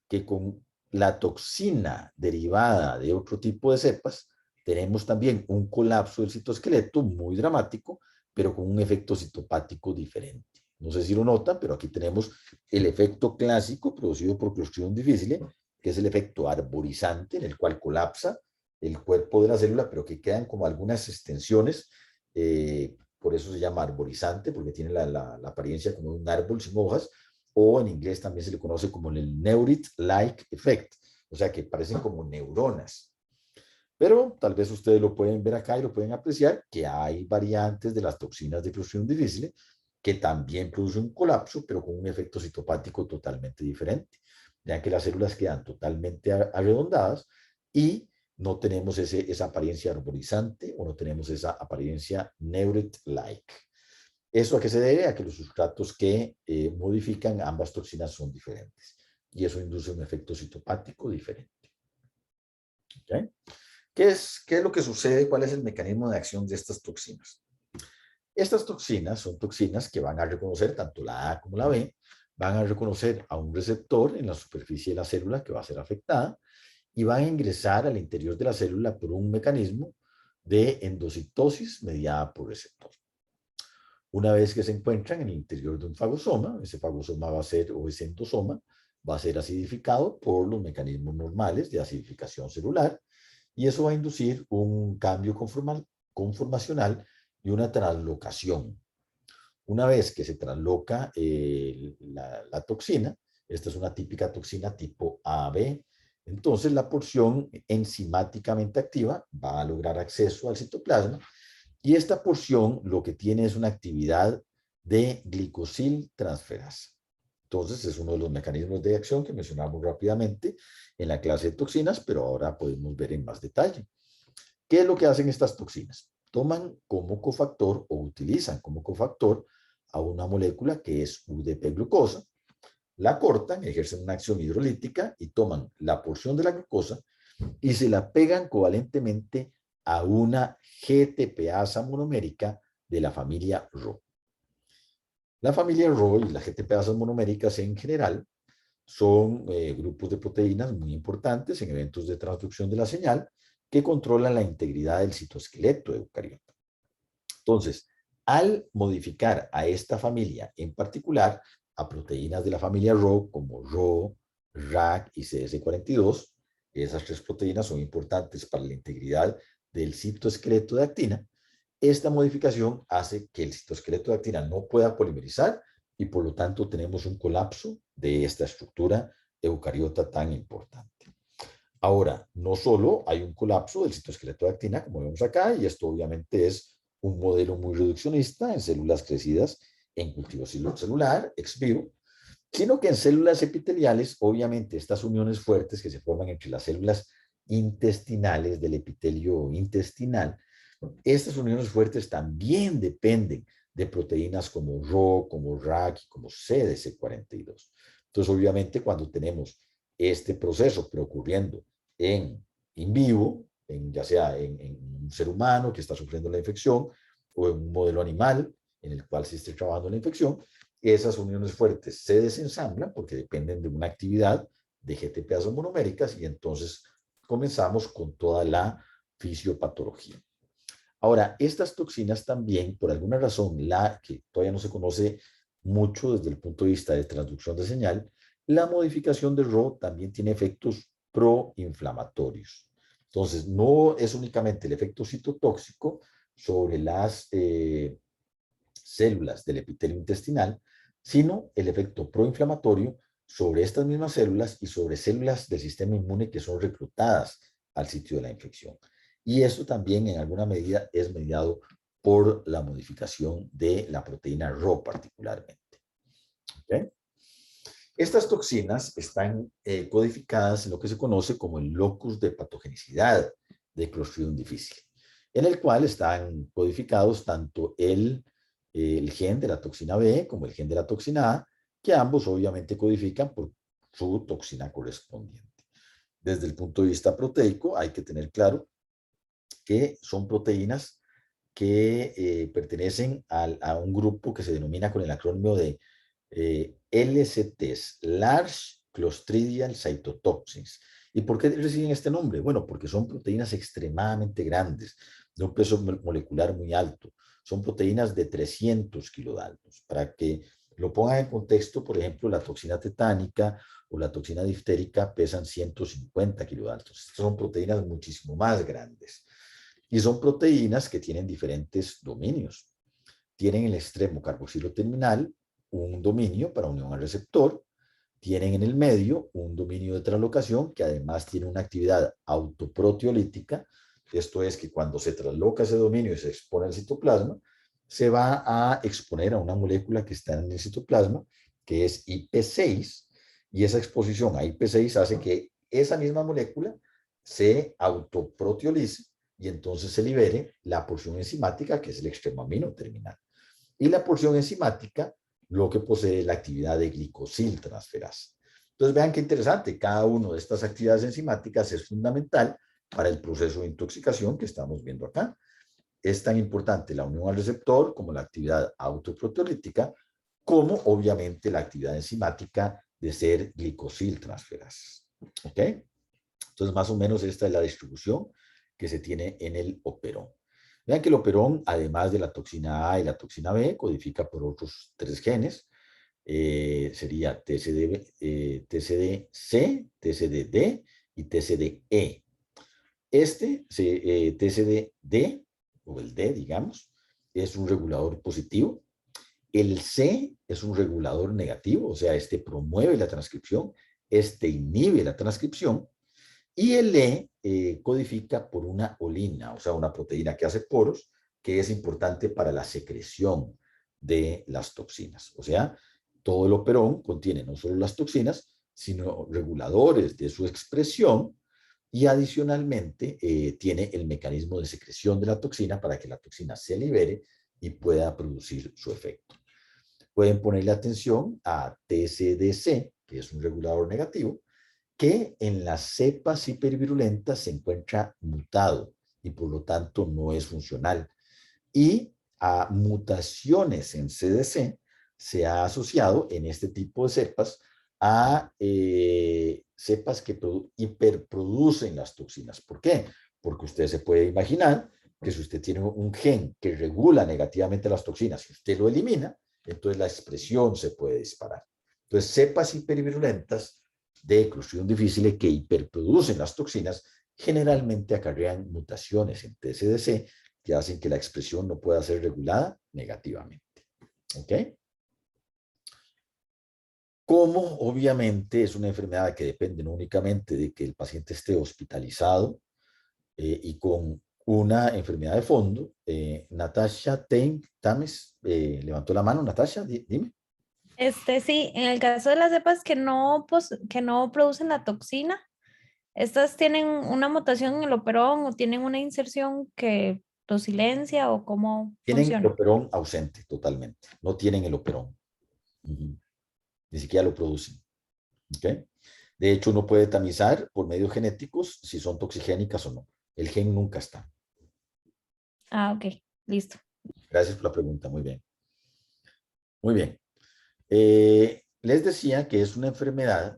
que con la toxina derivada de otro tipo de cepas, tenemos también un colapso del citoesqueleto muy dramático, pero con un efecto citopático diferente. No sé si lo notan, pero aquí tenemos el efecto clásico producido por Clostridium difficile, que es el efecto arborizante, en el cual colapsa el cuerpo de la célula, pero que quedan como algunas extensiones, por eso se llama arborizante, porque tiene la apariencia como un árbol sin hojas, o en inglés también se le conoce como el Neurite-like effect, o sea que parecen como neuronas. Pero tal vez ustedes lo pueden ver acá y lo pueden apreciar, que hay variantes de las toxinas de Clostridium difficile que también producen un colapso, pero con un efecto citopático totalmente diferente. Ya que las células quedan totalmente arredondadas y no tenemos esa apariencia arborizante o no tenemos esa apariencia Neurite-like. ¿Eso a qué se debe? A que los sustratos que modifican ambas toxinas son diferentes. Y eso induce un efecto citopático diferente. ¿Okay? ¿Qué es lo que sucede? ¿Cuál es el mecanismo de acción de estas toxinas? Estas toxinas son toxinas que van a reconocer, tanto la A como la B, van a reconocer a un receptor en la superficie de la célula que va a ser afectada y van a ingresar al interior de la célula por un mecanismo de endocitosis mediada por receptor. Una vez que se encuentran en el interior de un fagosoma, ese fagosoma va a ser, o ese endosoma, va a ser acidificado por los mecanismos normales de acidificación celular, y eso va a inducir un cambio conformacional y una translocación. Una vez que se transloca la toxina, esta es una típica toxina tipo AB, entonces la porción enzimáticamente activa va a lograr acceso al citoplasma y esta porción lo que tiene es una actividad de glicosiltransferasa. Entonces es uno de los mecanismos de acción que mencionamos rápidamente en la clase de toxinas, pero ahora podemos ver en más detalle. ¿Qué es lo que hacen estas toxinas? Toman como cofactor o utilizan como cofactor a una molécula que es UDP-glucosa, la cortan, ejercen una acción hidrolítica y toman la porción de la glucosa y se la pegan covalentemente a una GTPasa monomérica de la familia Rho. La familia Rho y las GTPasas monoméricas en general son grupos de proteínas muy importantes en eventos de transducción de la señal que controlan la integridad del citoesqueleto eucariota. Entonces, al modificar a esta familia en particular, a proteínas de la familia Rho, como Rho, RAC y CS42, esas tres proteínas son importantes para la integridad del citoesqueleto de actina. Esta modificación hace que el citoesqueleto de actina no pueda polimerizar y por lo tanto tenemos un colapso de esta estructura eucariota tan importante. Ahora, no solo hay un colapso del citoesqueleto de actina, como vemos acá, y esto obviamente es un modelo muy reduccionista en células crecidas en cultivo celular, ex vivo, sino que en células epiteliales, obviamente, estas uniones fuertes que se forman entre las células intestinales del epitelio intestinal, estas uniones fuertes también dependen de proteínas como Rho, como RAC y como CDC42. Entonces, obviamente, cuando tenemos este proceso preocurriendo en vivo, ya sea en un ser humano que está sufriendo la infección o en un modelo animal en el cual se esté trabajando la infección, esas uniones fuertes se desensamblan porque dependen de una actividad de GTPasas monoméricas y entonces comenzamos con toda la fisiopatología. Ahora, estas toxinas también, por alguna razón, que todavía no se conoce mucho desde el punto de vista de transducción de señal, la modificación de Rho también tiene efectos proinflamatorios. Entonces, no es únicamente el efecto citotóxico sobre las células del epitelio intestinal, sino el efecto proinflamatorio sobre estas mismas células y sobre células del sistema inmune que son reclutadas al sitio de la infección. Y esto también en alguna medida es mediado por la modificación de la proteína Rho particularmente. ¿Okay? Estas toxinas están codificadas en lo que se conoce como el locus de patogenicidad de Clostridium difficile, en el cual están codificados tanto el gen de la toxina B como el gen de la toxina A, que ambos obviamente codifican por su toxina correspondiente. Desde el punto de vista proteico, hay que tener claro que son proteínas que pertenecen a un grupo que se denomina con el acrónimo de LCTs, Large Clostridial Cytotoxins. ¿Y por qué reciben este nombre? Bueno, porque son proteínas extremadamente grandes, de un peso molecular muy alto. Son proteínas de 300 kilodaltons. Para que lo pongan en contexto, por ejemplo, la toxina tetánica o la toxina diftérica pesan 150 kilodaltons. Estas son proteínas muchísimo más grandes. Y son proteínas que tienen diferentes dominios. Tienen el extremo carboxilo terminal un dominio para unión al receptor, tienen en el medio un dominio de translocación que además tiene una actividad autoproteolítica. Esto es que cuando se trasloca ese dominio y se expone al citoplasma, se va a exponer a una molécula que está en el citoplasma, que es IP6, y esa exposición a IP6 hace que esa misma molécula se autoproteolice y entonces se libere la porción enzimática, que es el extremo amino terminal. Y la porción enzimática lo que posee la actividad de glicosiltransferasa. Entonces vean qué interesante, cada una de estas actividades enzimáticas es fundamental para el proceso de intoxicación que estamos viendo acá. Es tan importante la unión al receptor como la actividad autoproteolítica, como obviamente la actividad enzimática de ser glicosiltransferasas. ¿Ok? Entonces más o menos esta es la distribución que se tiene en el operón. Vean que el operón, además de la toxina A y la toxina B, codifica por otros 3 genes. Sería TCD-C, TCD-D y TCD-E. TCD-D, o el D, digamos, es un regulador positivo. El C es un regulador negativo, o sea, este promueve la transcripción, este inhibe la transcripción. Y el E codifica por una olina, o sea, una proteína que hace poros, que es importante para la secreción de las toxinas. O sea, todo el operón contiene no solo las toxinas, sino reguladores de su expresión y adicionalmente tiene el mecanismo de secreción de la toxina para que la toxina se libere y pueda producir su efecto. Pueden ponerle atención a TCDC, que es un regulador negativo, que en las cepas hipervirulentas se encuentra mutado y por lo tanto no es funcional. Y a mutaciones en CDC se ha asociado en este tipo de cepas a cepas que hiperproducen las toxinas. ¿Por qué? Porque usted se puede imaginar que si usted tiene un gen que regula negativamente las toxinas, si usted lo elimina, entonces la expresión se puede disparar. Entonces, cepas hipervirulentas de Clostridium difficile que hiperproducen las toxinas generalmente acarrean mutaciones en TCDC que hacen que la expresión no pueda ser regulada negativamente. ¿Ok? Como obviamente es una enfermedad que depende no únicamente de que el paciente esté hospitalizado y con una enfermedad de fondo, Natasha Tames levantó la mano. Natasha, dime. Sí, en el caso de las cepas que no producen la toxina, ¿estas tienen una mutación en el operón o tienen una inserción que lo silencia o cómo Tienen el funciona? operón ausente totalmente. No tienen el operón. Ni siquiera lo producen. ¿Okay? De hecho, uno puede tamizar por medios genéticos si son toxigénicas o no. El gen nunca está. Ah, ok, listo. Gracias por la pregunta. Muy bien. Muy bien. Les decía que es una enfermedad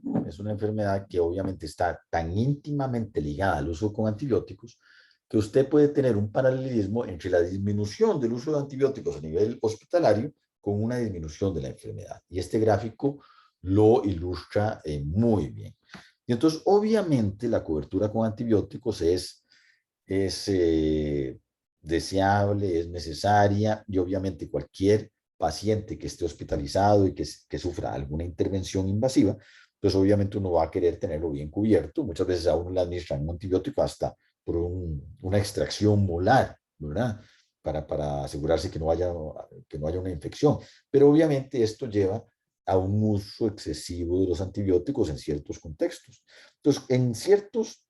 que obviamente está tan íntimamente ligada al uso con antibióticos que usted puede tener un paralelismo entre la disminución del uso de antibióticos a nivel hospitalario con una disminución de la enfermedad. Y este gráfico lo ilustra muy bien. Y entonces, obviamente, la cobertura con antibióticos es deseable, es necesaria y obviamente cualquier paciente que esté hospitalizado y que sufra alguna intervención invasiva, pues obviamente uno va a querer tenerlo bien cubierto. Muchas veces a uno le administran un antibiótico hasta por una extracción molar, ¿verdad? Para asegurarse que no haya una infección. Pero obviamente esto lleva a un uso excesivo de los antibióticos en ciertos contextos. Entonces, en ciertos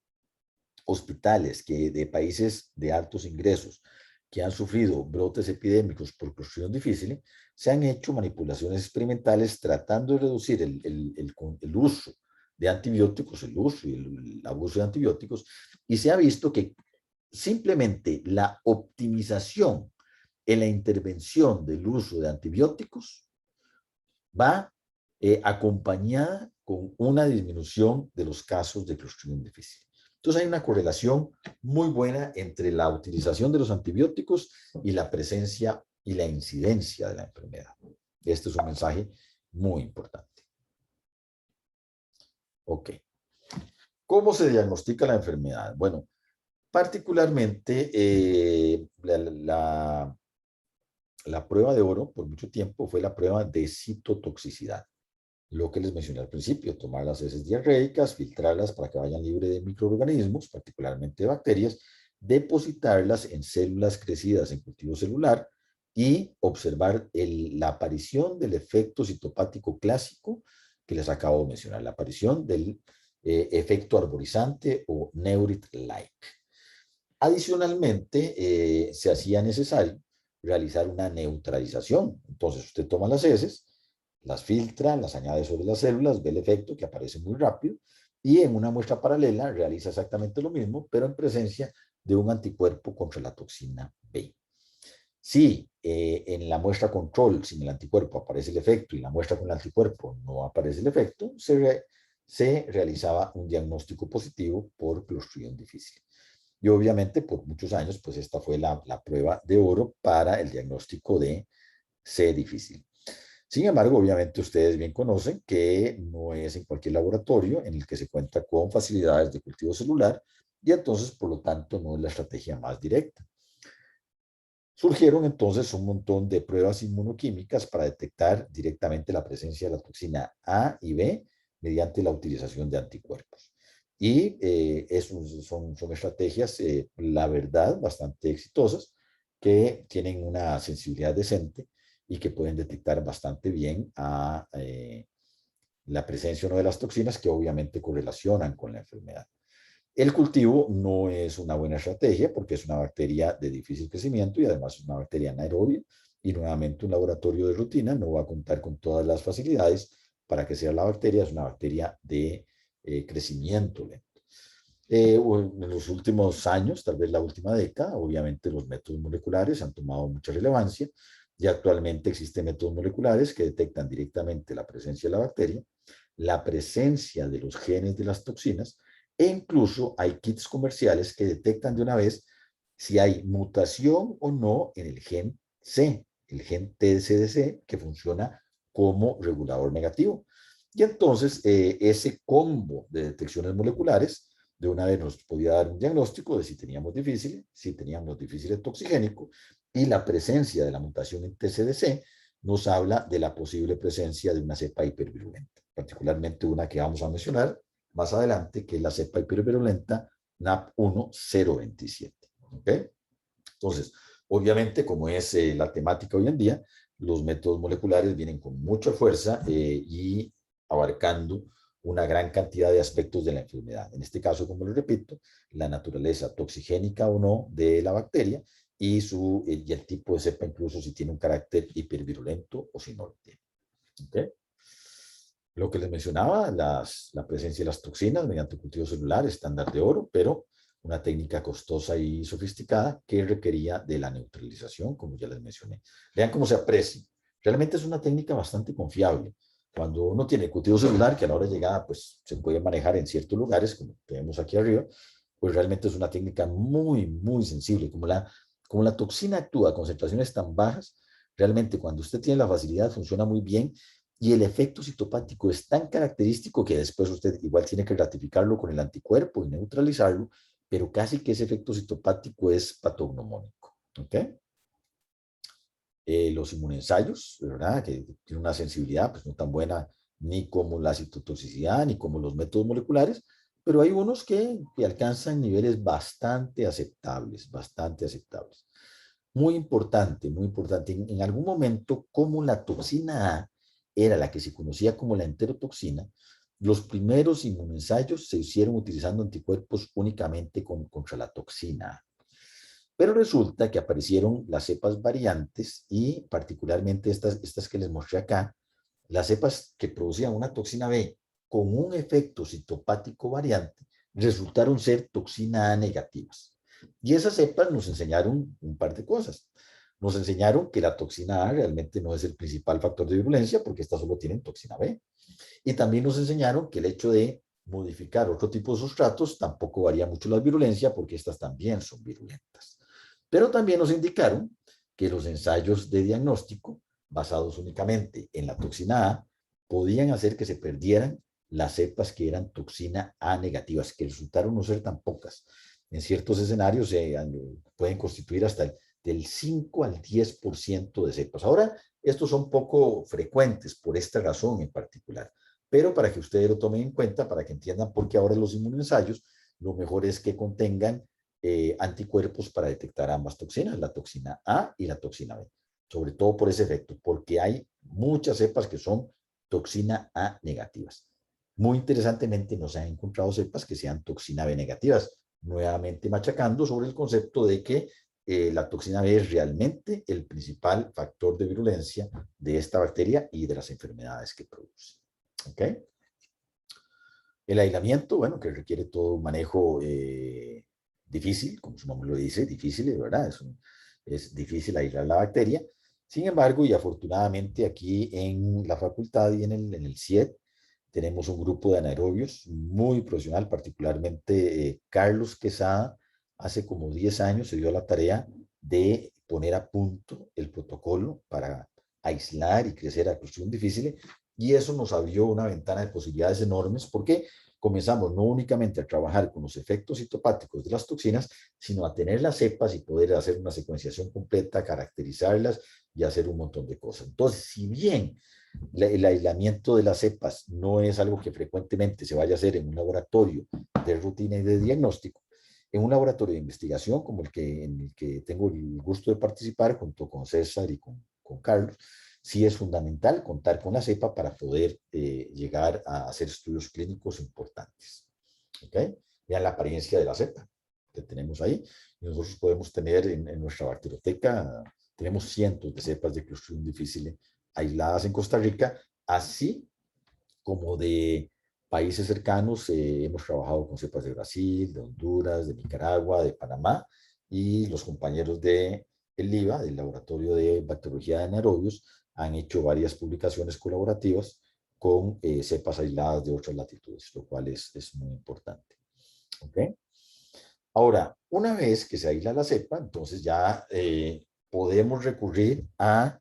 hospitales de países de altos ingresos que han sufrido brotes epidémicos por Clostridium difficile, se han hecho manipulaciones experimentales tratando de reducir el uso de antibióticos, el uso y el abuso de antibióticos, y se ha visto que simplemente la optimización en la intervención del uso de antibióticos va acompañada con una disminución de los casos de Clostridium difficile. Entonces hay una correlación muy buena entre la utilización de los antibióticos y la presencia y la incidencia de la enfermedad. Este es un mensaje muy importante. Ok. ¿Cómo se diagnostica la enfermedad? Bueno, particularmente la prueba de oro por mucho tiempo fue la prueba de citotoxicidad. Lo que les mencioné al principio, tomar las heces diarreicas, filtrarlas para que vayan libres de microorganismos, particularmente de bacterias, depositarlas en células crecidas en cultivo celular y observar la aparición del efecto citopático clásico que les acabo de mencionar, la aparición del efecto arborizante o Neuritt-like. Adicionalmente, se hacía necesario realizar una neutralización. Entonces, usted toma las heces, las filtra, las añade sobre las células, ve el efecto que aparece muy rápido y en una muestra paralela realiza exactamente lo mismo, pero en presencia de un anticuerpo contra la toxina B. Si en la muestra control sin el anticuerpo aparece el efecto y la muestra con el anticuerpo no aparece el efecto, se realizaba un diagnóstico positivo por Clostridium difficile. Y obviamente por muchos años, pues esta fue la prueba de oro para el diagnóstico de C. difficile. Sin embargo, obviamente ustedes bien conocen que no es en cualquier laboratorio en el que se cuenta con facilidades de cultivo celular y entonces, por lo tanto, no es la estrategia más directa. Surgieron entonces un montón de pruebas inmunoquímicas para detectar directamente la presencia de la toxina A y B mediante la utilización de anticuerpos. Y son estrategias, la verdad, bastante exitosas, que tienen una sensibilidad decente y que pueden detectar bastante bien a la presencia o no de las toxinas que obviamente correlacionan con la enfermedad. El cultivo no es una buena estrategia porque es una bacteria de difícil crecimiento y además es una bacteria anaerobia y nuevamente un laboratorio de rutina no va a contar con todas las facilidades para que sea la bacteria, es una bacteria de crecimiento lento. En los últimos años, tal vez la última década, obviamente los métodos moleculares han tomado mucha relevancia y actualmente existen métodos moleculares que detectan directamente la presencia de la bacteria, la presencia de los genes de las toxinas e incluso hay kits comerciales que detectan de una vez si hay mutación o no en el gen C, el gen TCDC, que funciona como regulador negativo. Y entonces ese combo de detecciones moleculares de una vez nos podía dar un diagnóstico de si teníamos difícil toxigénico y la presencia de la mutación en TCDC nos habla de la posible presencia de una cepa hipervirulenta, particularmente una que vamos a mencionar más adelante, que es la cepa hipervirulenta NAP1-027. ¿Ok? Entonces, obviamente, como es la temática hoy en día, los métodos moleculares vienen con mucha fuerza y abarcando una gran cantidad de aspectos de la enfermedad. En este caso, como les repito, la naturaleza toxigénica o no de la bacteria y el tipo de cepa, incluso si tiene un carácter hipervirulento o si no lo tiene. ¿Ok? Lo que les mencionaba, la presencia de las toxinas mediante cultivo celular, estándar de oro, pero una técnica costosa y sofisticada que requería de la neutralización, como ya les mencioné. Vean cómo se aprecia. Realmente es una técnica bastante confiable. Cuando uno tiene cultivo celular, que a la hora de llegada pues, se puede manejar en ciertos lugares, como tenemos aquí arriba, pues realmente es una técnica muy, muy sensible. Como la toxina actúa a concentraciones tan bajas, realmente cuando usted tiene la facilidad funciona muy bien y el efecto citopático es tan característico que después usted igual tiene que ratificarlo con el anticuerpo y neutralizarlo, pero casi que ese efecto citopático es patognomónico. ¿Ok? Los inmunensayos, ¿verdad? Que tienen una sensibilidad pues no tan buena ni como la citotoxicidad, ni como los métodos moleculares, pero hay unos que alcanzan niveles bastante aceptables, bastante aceptables. Muy importante. En algún momento, como la toxina A era la que se conocía como la enterotoxina, los primeros inmunensayos se hicieron utilizando anticuerpos únicamente contra la toxina A. Pero resulta que aparecieron las cepas variantes y particularmente estas que les mostré acá, las cepas que producían una toxina B con un efecto citopático variante, resultaron ser toxina A negativas. Y esas cepas nos enseñaron un par de cosas. Nos enseñaron que la toxina A realmente no es el principal factor de virulencia porque estas solo tienen toxina B. Y también nos enseñaron que el hecho de modificar otro tipo de sustratos tampoco varía mucho la virulencia porque estas también son virulentas. Pero también nos indicaron que los ensayos de diagnóstico basados únicamente en la toxina A podían hacer que se perdieran las cepas que eran toxina A negativas, que resultaron no ser tan pocas. En ciertos escenarios pueden constituir hasta del 5 al 10% de cepas. Ahora, estos son poco frecuentes por esta razón en particular, pero para que ustedes lo tomen en cuenta, para que entiendan por qué ahora los inmunoensayos, lo mejor es que contengan anticuerpos para detectar ambas toxinas, la toxina A y la toxina B, sobre todo por ese efecto, porque hay muchas cepas que son toxina A negativas. Muy interesantemente, no se han encontrado cepas que sean toxina B negativas, nuevamente machacando sobre el concepto de que la toxina B es realmente el principal factor de virulencia de esta bacteria y de las enfermedades que produce. ¿Ok? El aislamiento, bueno, que requiere todo un manejo difícil, como su nombre lo dice, difícil, de verdad, es difícil aislar la bacteria. Sin embargo, y afortunadamente aquí en la facultad y en el CIET, tenemos un grupo de anaerobios muy profesional, particularmente Carlos Quesada, hace como 10 años se dio la tarea de poner a punto el protocolo para aislar y crecer a Clostridium difficile, y eso nos abrió una ventana de posibilidades enormes porque comenzamos no únicamente a trabajar con los efectos citopáticos de las toxinas, sino a tener las cepas y poder hacer una secuenciación completa, caracterizarlas y hacer un montón de cosas. Entonces, si bien el aislamiento de las cepas no es algo que frecuentemente se vaya a hacer en un laboratorio de rutina y de diagnóstico, en un laboratorio de investigación como en el que tengo el gusto de participar junto con César y con Carlos, sí es fundamental contar con la cepa para poder llegar a hacer estudios clínicos importantes. ¿Ok? Vean la apariencia de la cepa que tenemos ahí. Y nosotros podemos tener en nuestra bacterioteca, tenemos cientos de cepas de Clostridium difficile aisladas en Costa Rica, así como de países cercanos. Hemos trabajado con cepas de Brasil, de Honduras, de Nicaragua, de Panamá, y los compañeros de el LIVA, del Laboratorio de Bacteriología de Anaerobios, han hecho varias publicaciones colaborativas con cepas aisladas de otras latitudes, lo cual es muy importante. ¿Ok? Ahora, una vez que se aísla la cepa, entonces ya podemos recurrir a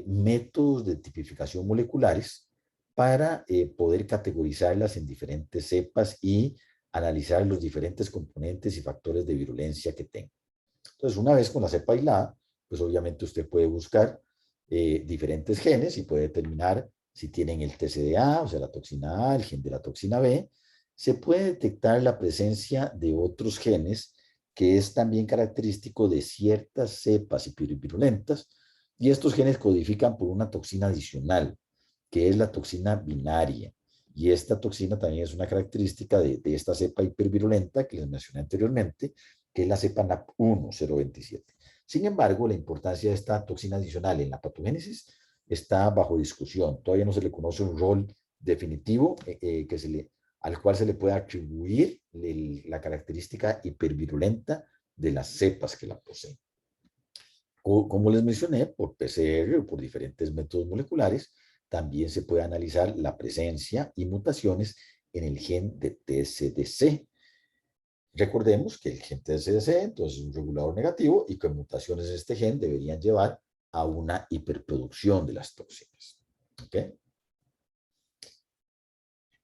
métodos de tipificación moleculares para poder categorizarlas en diferentes cepas y analizar los diferentes componentes y factores de virulencia que tengan. Entonces, una vez con la cepa aislada, pues obviamente usted puede buscar diferentes genes y puede determinar si tienen el TCDA, o sea, la toxina A, el gen de la toxina B. Se puede detectar la presencia de otros genes que es también característico de ciertas cepas hipervirulentas, y estos genes codifican por una toxina adicional, que es la toxina binaria. Y esta toxina también es una característica de esta cepa hipervirulenta que les mencioné anteriormente, que es la cepa NAP1-027. Sin embargo, la importancia de esta toxina adicional en la patogénesis está bajo discusión. Todavía no se le conoce un rol definitivo al cual se le puede atribuir la característica hipervirulenta de las cepas que la poseen. Como les mencioné, por PCR o por diferentes métodos moleculares, también se puede analizar la presencia y mutaciones en el gen de TSDC. Recordemos que el gen TSDC entonces es un regulador negativo y que mutaciones en este gen deberían llevar a una hiperproducción de las toxinas. ¿Ok?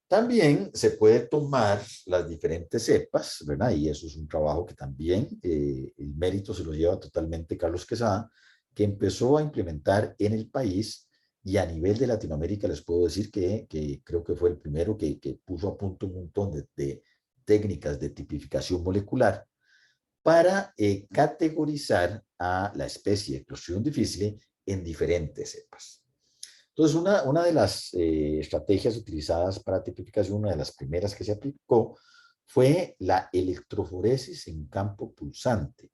También se puede tomar las diferentes cepas, ¿verdad? Y eso es un trabajo que también el mérito se lo lleva totalmente Carlos Quesada, que empezó a implementar en el país, y a nivel de Latinoamérica les puedo decir que creo que fue el primero que puso a punto un montón de técnicas de tipificación molecular para categorizar a la especie Clostridium difficile en diferentes cepas. Entonces, una de las estrategias utilizadas para tipificación, una de las primeras que se aplicó, fue la electroforesis en campo pulsante.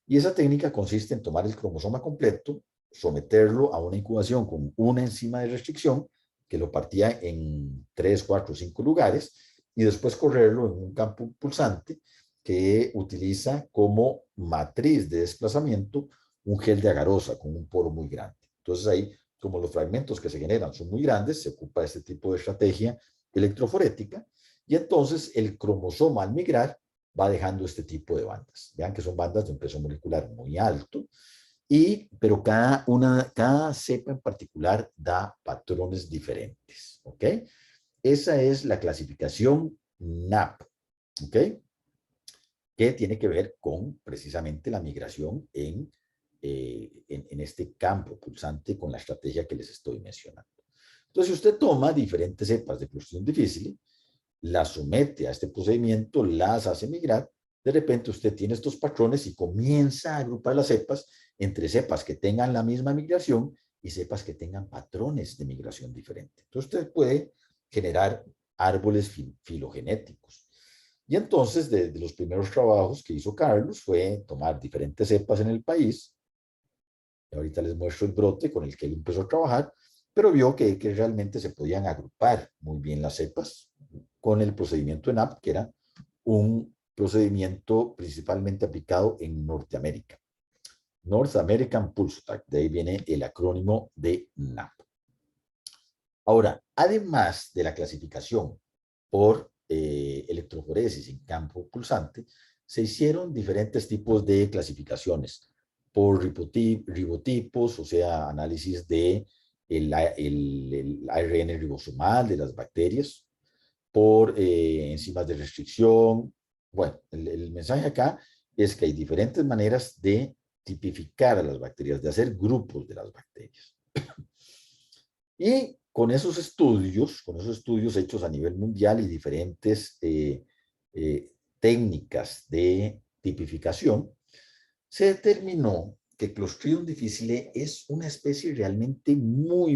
Y esa técnica consiste en tomar el cromosoma completo, someterlo a una incubación con una enzima de restricción que lo partía en 3, 4, 5 lugares y después correrlo en un campo pulsante que utiliza como matriz de desplazamiento un gel de agarosa con un poro muy grande. Entonces ahí, como los fragmentos que se generan son muy grandes, se ocupa este tipo de estrategia electroforética y entonces el cromosoma al migrar va dejando este tipo de bandas. Vean que son bandas de un peso molecular muy alto, pero cada cepa en particular da patrones diferentes, ¿ok? Esa es la clasificación NAP, ¿ok? Que tiene que ver con precisamente la migración en este campo pulsante con la estrategia que les estoy mencionando. Entonces, si usted toma diferentes cepas de Clostridium difficile, las somete a este procedimiento, las hace migrar, de repente usted tiene estos patrones y comienza a agrupar las cepas entre cepas que tengan la misma migración y cepas que tengan patrones de migración diferentes. Entonces usted puede generar árboles filogenéticos. Y entonces, de los primeros trabajos que hizo Carlos fue tomar diferentes cepas en el país. Y ahorita les muestro el brote con el que él empezó a trabajar, pero vio que realmente se podían agrupar muy bien las cepas con el procedimiento NAP, que era un procedimiento principalmente aplicado en Norteamérica. North American Pulse Attack, de ahí viene el acrónimo de NAP. Ahora, además de la clasificación por electroforesis en campo pulsante, se hicieron diferentes tipos de clasificaciones por ribotipos, o sea, análisis de el ARN ribosomal de las bacterias, por enzimas de restricción. Bueno, el mensaje acá es que hay diferentes maneras de tipificar a las bacterias, de hacer grupos de las bacterias. Y con esos estudios hechos a nivel mundial y diferentes técnicas de tipificación, se determinó que Clostridium difficile es una especie realmente muy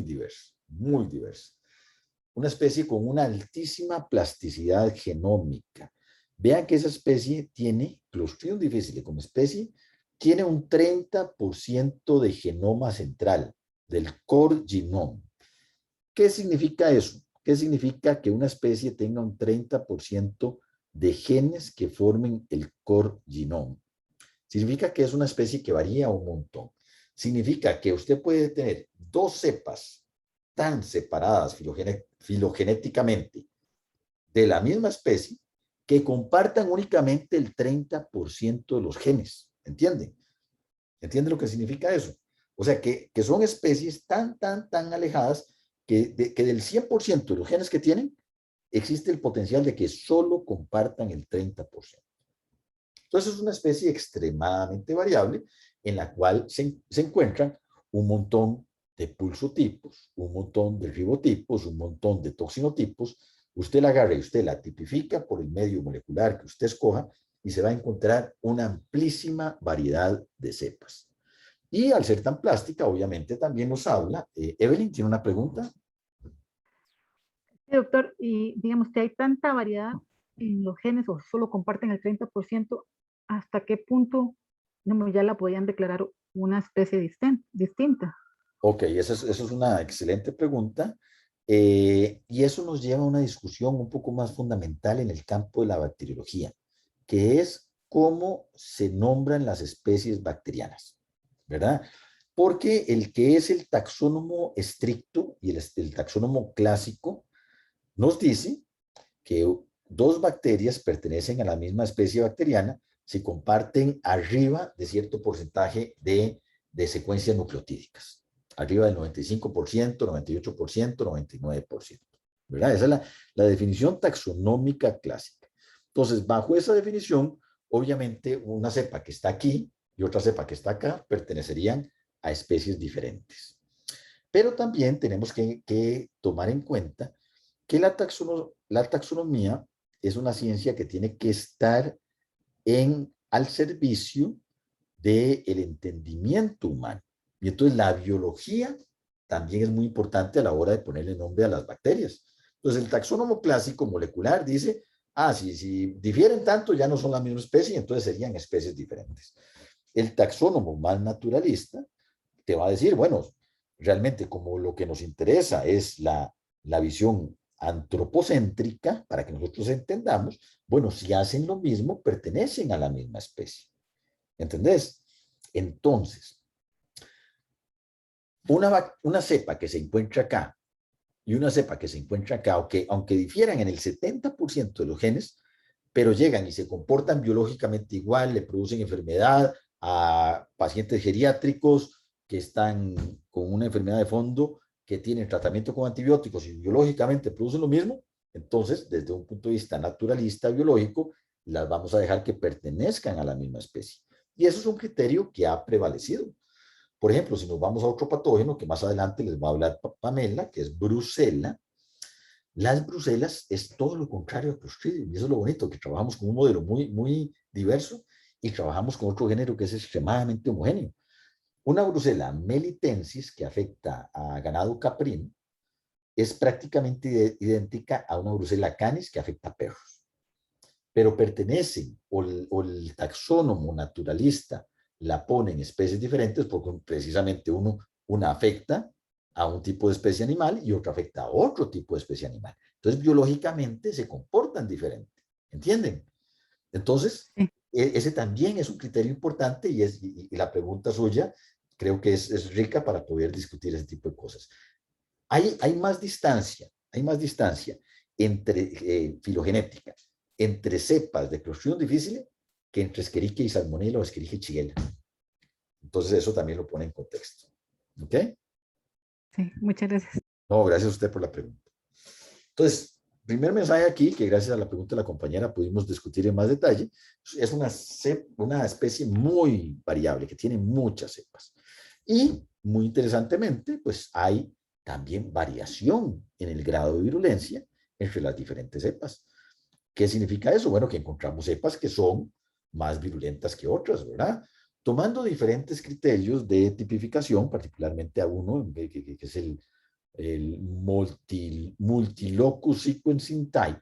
diversa, muy diversa. Una especie con una altísima plasticidad genómica. Vean que esa especie tiene, Clostridium difficile como especie, tiene un 30% de genoma central, del core genome. ¿Qué significa eso? ¿Qué significa que una especie tenga un 30% de genes que formen el core genome? Significa que es una especie que varía un montón. Significa que usted puede tener dos cepas tan separadas filogenéticamente de la misma especie que compartan únicamente el 30% de los genes. ¿Entienden? ¿Entienden lo que significa eso? O sea, que son especies tan alejadas que del 100% de los genes que tienen, existe el potencial de que solo compartan el 30%. Entonces es una especie extremadamente variable en la cual se encuentran un montón de pulsotipos, un montón de ribotipos, un montón de toxinotipos. Usted la agarra y usted la tipifica por el medio molecular que usted escoja y se va a encontrar una amplísima variedad de cepas. Y al ser tan plástica, obviamente también nos habla. Evelyn, ¿tiene una pregunta? Sí, doctor, y digamos que hay tanta variedad en los genes o solo comparten el 30%, ¿hasta qué punto digamos, ya la podían declarar una especie distinta? Ok, esa es una excelente pregunta. Y eso nos lleva a una discusión un poco más fundamental en el campo de la bacteriología, que es cómo se nombran las especies bacterianas, ¿verdad? Porque el que es el taxónomo estricto y el taxónomo clásico nos dice que dos bacterias pertenecen a la misma especie bacteriana si comparten arriba de cierto porcentaje de secuencias nucleotídicas. Arriba del 95%, 98%, 99%. ¿Verdad? Esa es la definición taxonómica clásica. Entonces, bajo esa definición, obviamente, una cepa que está aquí y otra cepa que está acá pertenecerían a especies diferentes. Pero también tenemos que tomar en cuenta que la taxonomía es una ciencia que tiene que estar al servicio del entendimiento humano. Y entonces la biología también es muy importante a la hora de ponerle nombre a las bacterias. Entonces el taxónomo clásico molecular dice, si difieren tanto ya no son la misma especie, entonces serían especies diferentes. El taxónomo más naturalista te va a decir, bueno, realmente como lo que nos interesa es la visión antropocéntrica, para que nosotros entendamos, bueno, si hacen lo mismo, pertenecen a la misma especie. ¿Entendés? Entonces, una cepa que se encuentra acá y una cepa que se encuentra acá, aunque difieran en el 70% de los genes, pero llegan y se comportan biológicamente igual, le producen enfermedad a pacientes geriátricos que están con una enfermedad de fondo, que tienen tratamiento con antibióticos y biológicamente producen lo mismo, entonces, desde un punto de vista naturalista, biológico, las vamos a dejar que pertenezcan a la misma especie. Y eso es un criterio que ha prevalecido. Por ejemplo, si nos vamos a otro patógeno, que más adelante les va a hablar Pamela, que es Brucella, las brucelas es todo lo contrario a Clostridium, y eso es lo bonito, que trabajamos con un modelo muy, muy diverso y trabajamos con otro género que es extremadamente homogéneo. Una brucela melitensis que afecta a ganado caprino es prácticamente idéntica a una brucela canis que afecta a perros, pero pertenecen, o el taxónomo naturalista la pone en especies diferentes porque precisamente una afecta a un tipo de especie animal y otra afecta a otro tipo de especie animal. Entonces, biológicamente se comportan diferente. ¿Entienden? Entonces, Sí. ese también es un criterio importante y la pregunta suya creo que es rica para poder discutir ese tipo de cosas. Hay más distancia entre filogenética, entre cepas de Clostridium difficile que entre Escherichia y Salmonella o Escherichia y Shigella. Entonces, eso también lo pone en contexto. ¿Ok? Sí, muchas gracias. No, gracias a usted por la pregunta. Entonces, primer mensaje aquí, que gracias a la pregunta de la compañera pudimos discutir en más detalle, es una especie muy variable, que tiene muchas cepas. Y, muy interesantemente, pues hay también variación en el grado de virulencia entre las diferentes cepas. ¿Qué significa eso? Bueno, que encontramos cepas que son más virulentas que otras, ¿verdad? Tomando diferentes criterios de tipificación, particularmente a uno, que es el Multilocus Sequencing Type,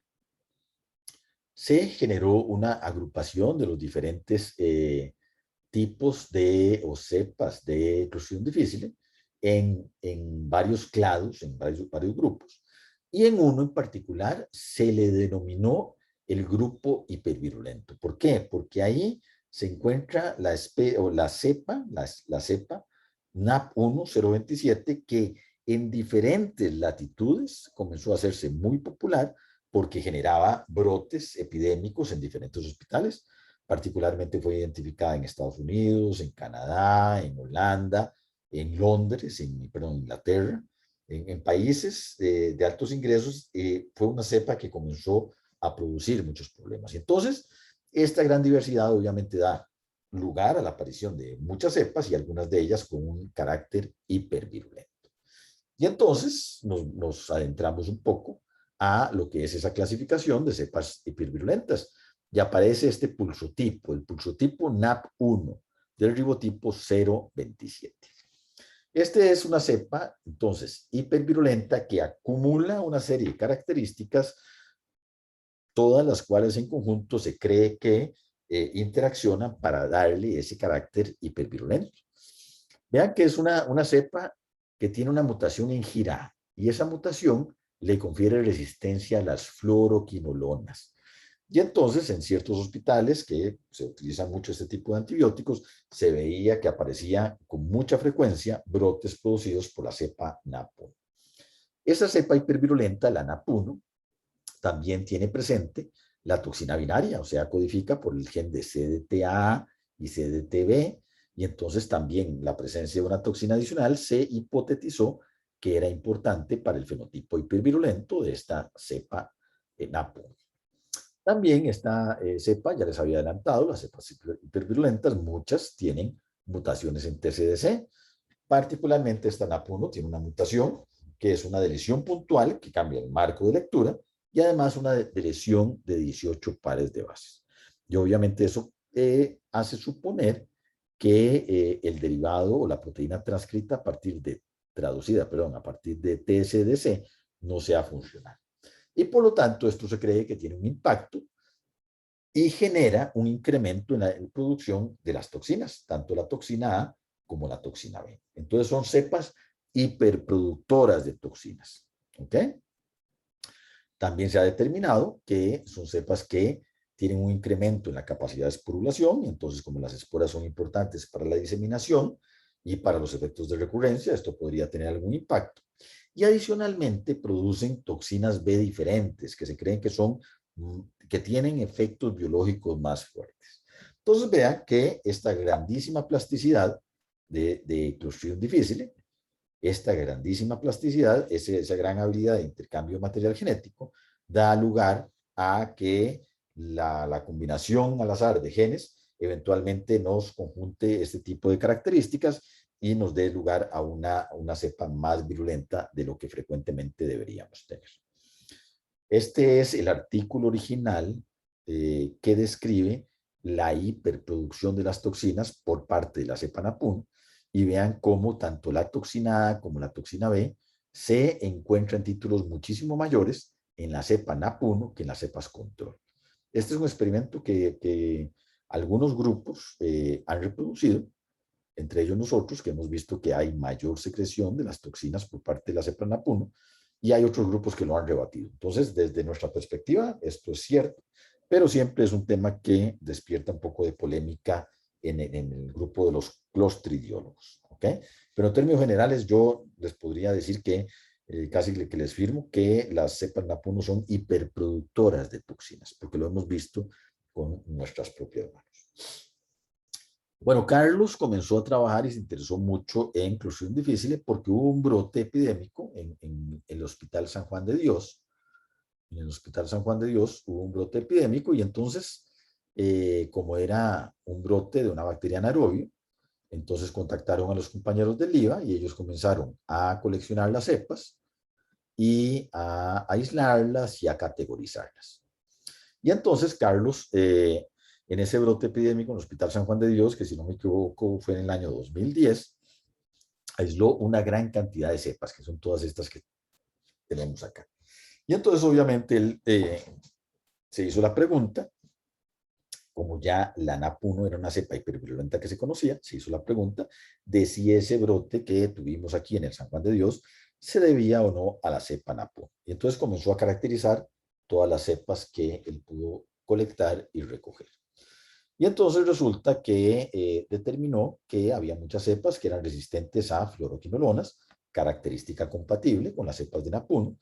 se generó una agrupación de los diferentes tipos o cepas de Clostridium difficile en varios clados, en varios grupos. Y en uno en particular se le denominó el grupo hipervirulento. ¿Por qué? Porque ahí se encuentra la cepa NAP1-027, que en diferentes latitudes comenzó a hacerse muy popular porque generaba brotes epidémicos en diferentes hospitales. Particularmente fue identificada en Estados Unidos, en Canadá, en Holanda, en Londres, en Inglaterra, en países de altos ingresos. Fue una cepa que comenzó a producir muchos problemas. Y entonces, esta gran diversidad obviamente da lugar a la aparición de muchas cepas y algunas de ellas con un carácter hipervirulento. Y entonces nos adentramos un poco a lo que es esa clasificación de cepas hipervirulentas. Y aparece este pulsotipo, el pulsotipo NAP1 del ribotipo 027. Este es una cepa, entonces, hipervirulenta que acumula una serie de características, todas las cuales en conjunto se cree que interaccionan para darle ese carácter hipervirulento. Vean que es una cepa que tiene una mutación en GIRA, y esa mutación le confiere resistencia a las fluoroquinolonas. Y entonces, en ciertos hospitales que se utiliza mucho este tipo de antibióticos, se veía que aparecía con mucha frecuencia brotes producidos por la cepa NAP1. Esa cepa hipervirulenta, la NAP1, también tiene presente la toxina binaria, o sea, codifica por el gen de CDTA y CDTB, y entonces también la presencia de una toxina adicional se hipotetizó que era importante para el fenotipo hipervirulento de esta cepa NAP1. También esta cepa, ya les había adelantado, las cepas hipervirulentas, muchas tienen mutaciones en TCDC. Particularmente esta NAP1 tiene una mutación que es una deleción puntual que cambia el marco de lectura y además una deleción de 18 pares de bases. Y obviamente eso hace suponer que el derivado o la proteína transcrita a partir de, a partir de TSDC no sea funcional. Y por lo tanto, esto se cree que tiene un impacto y genera un incremento en la producción de las toxinas, tanto la toxina A como la toxina B. Entonces son cepas hiperproductoras de toxinas. ¿Ok? También se ha determinado que son cepas que tienen un incremento en la capacidad de esporulación, y entonces como las esporas son importantes para la diseminación y para los efectos de recurrencia, esto podría tener algún impacto. Y adicionalmente producen toxinas B diferentes, que se creen que tienen efectos biológicos más fuertes. Entonces vean que esta grandísima plasticidad de Clostridium difficile, esta grandísima plasticidad, esa gran habilidad de intercambio de material genético, da lugar a que la combinación al azar de genes eventualmente nos conjunte este tipo de características y nos dé lugar a una cepa más virulenta de lo que frecuentemente deberíamos tener. Este es el artículo original que describe la hiperproducción de las toxinas por parte de la cepa NAP1, y vean cómo tanto la toxina A como la toxina B se encuentran títulos muchísimo mayores en la cepa NAP1 que en las cepas control. Este es un experimento que algunos grupos han reproducido, entre ellos nosotros, que hemos visto que hay mayor secreción de las toxinas por parte de la cepa NAP1, y hay otros grupos que lo han rebatido. Entonces, desde nuestra perspectiva, esto es cierto, pero siempre es un tema que despierta un poco de polémica en el grupo de los clostridiólogos. ¿Ok? Pero en términos generales, yo les podría decir que casi que les firmo que las cepas NAP1 son hiperproductoras de toxinas, porque lo hemos visto con nuestras propias manos. Bueno, Carlos comenzó a trabajar y se interesó mucho en Clostridium difficile porque hubo un brote epidémico en el Hospital San Juan de Dios. En el Hospital San Juan de Dios hubo un brote epidémico y entonces, como era un brote de una bacteria anaerobio, entonces contactaron a los compañeros del IVA y ellos comenzaron a coleccionar las cepas y a aislarlas y a categorizarlas. Y entonces Carlos, en ese brote epidémico en el Hospital San Juan de Dios, que si no me equivoco fue en el año 2010, aisló una gran cantidad de cepas, que son todas estas que tenemos acá. Y entonces obviamente él se hizo la pregunta, como ya la NAP1 era una cepa hipervirulenta que se conocía, se hizo la pregunta de si ese brote que tuvimos aquí en el San Juan de Dios se debía o no a la cepa NAP1. Y entonces comenzó a caracterizar todas las cepas que él pudo colectar y recoger. Y entonces resulta que determinó que había muchas cepas que eran resistentes a fluoroquinolonas, característica compatible con las cepas de NAP1,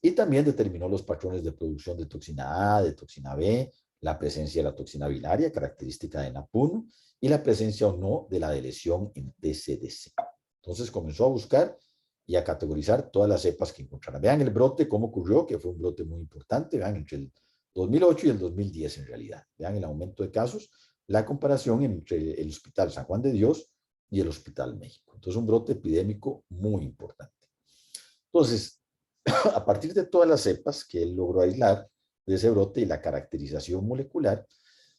y también determinó los patrones de producción de toxina A, de toxina B, la presencia de la toxina binaria, característica de NAP1, y la presencia o no de la deleción en TCDC. Entonces comenzó a buscar y a categorizar todas las cepas que encontrara. Vean el brote, cómo ocurrió, que fue un brote muy importante, vean, entre el 2008 y el 2010 en realidad. Vean el aumento de casos, la comparación entre el Hospital San Juan de Dios y el Hospital México. Entonces, un brote epidémico muy importante. Entonces, a partir de todas las cepas que él logró aislar de ese brote y la caracterización molecular,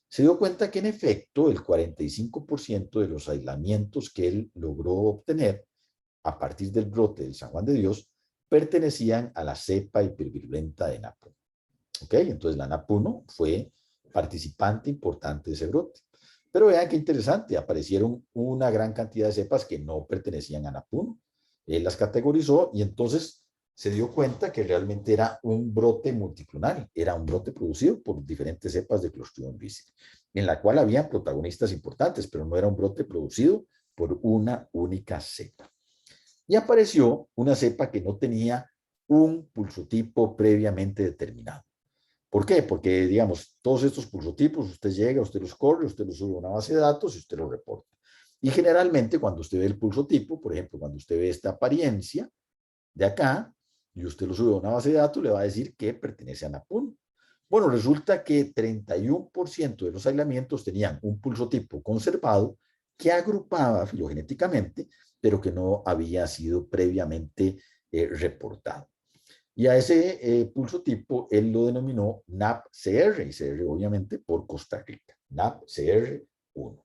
se dio cuenta que en efecto el 45% de los aislamientos que él logró obtener a partir del brote del San Juan de Dios pertenecían a la cepa hipervirulenta de NAP1. ¿Ok? Entonces la NAP1 fue participante importante de ese brote. Pero vean qué interesante, aparecieron una gran cantidad de cepas que no pertenecían a NAP1. Él las categorizó y entonces se dio cuenta que realmente era un brote multiclonal, era un brote producido por diferentes cepas de Clostridium difficile, en la cual había protagonistas importantes, pero no era un brote producido por una única cepa. Y apareció una cepa que no tenía un pulsotipo previamente determinado. ¿Por qué? Porque, digamos, todos estos pulsotipos, usted llega, usted los corre, usted los sube a una base de datos y usted los reporta. Y generalmente cuando usted ve el pulsotipo, por ejemplo, cuando usted ve esta apariencia de acá, y usted lo sube a una base de datos, le va a decir que pertenece a NAP1. Bueno, resulta que 31% de los aislamientos tenían un pulsotipo conservado que agrupaba filogenéticamente, pero que no había sido previamente reportado. Y a ese pulsotipo él lo denominó NAP-CR, y CR obviamente por Costa Rica, NAP-CR1.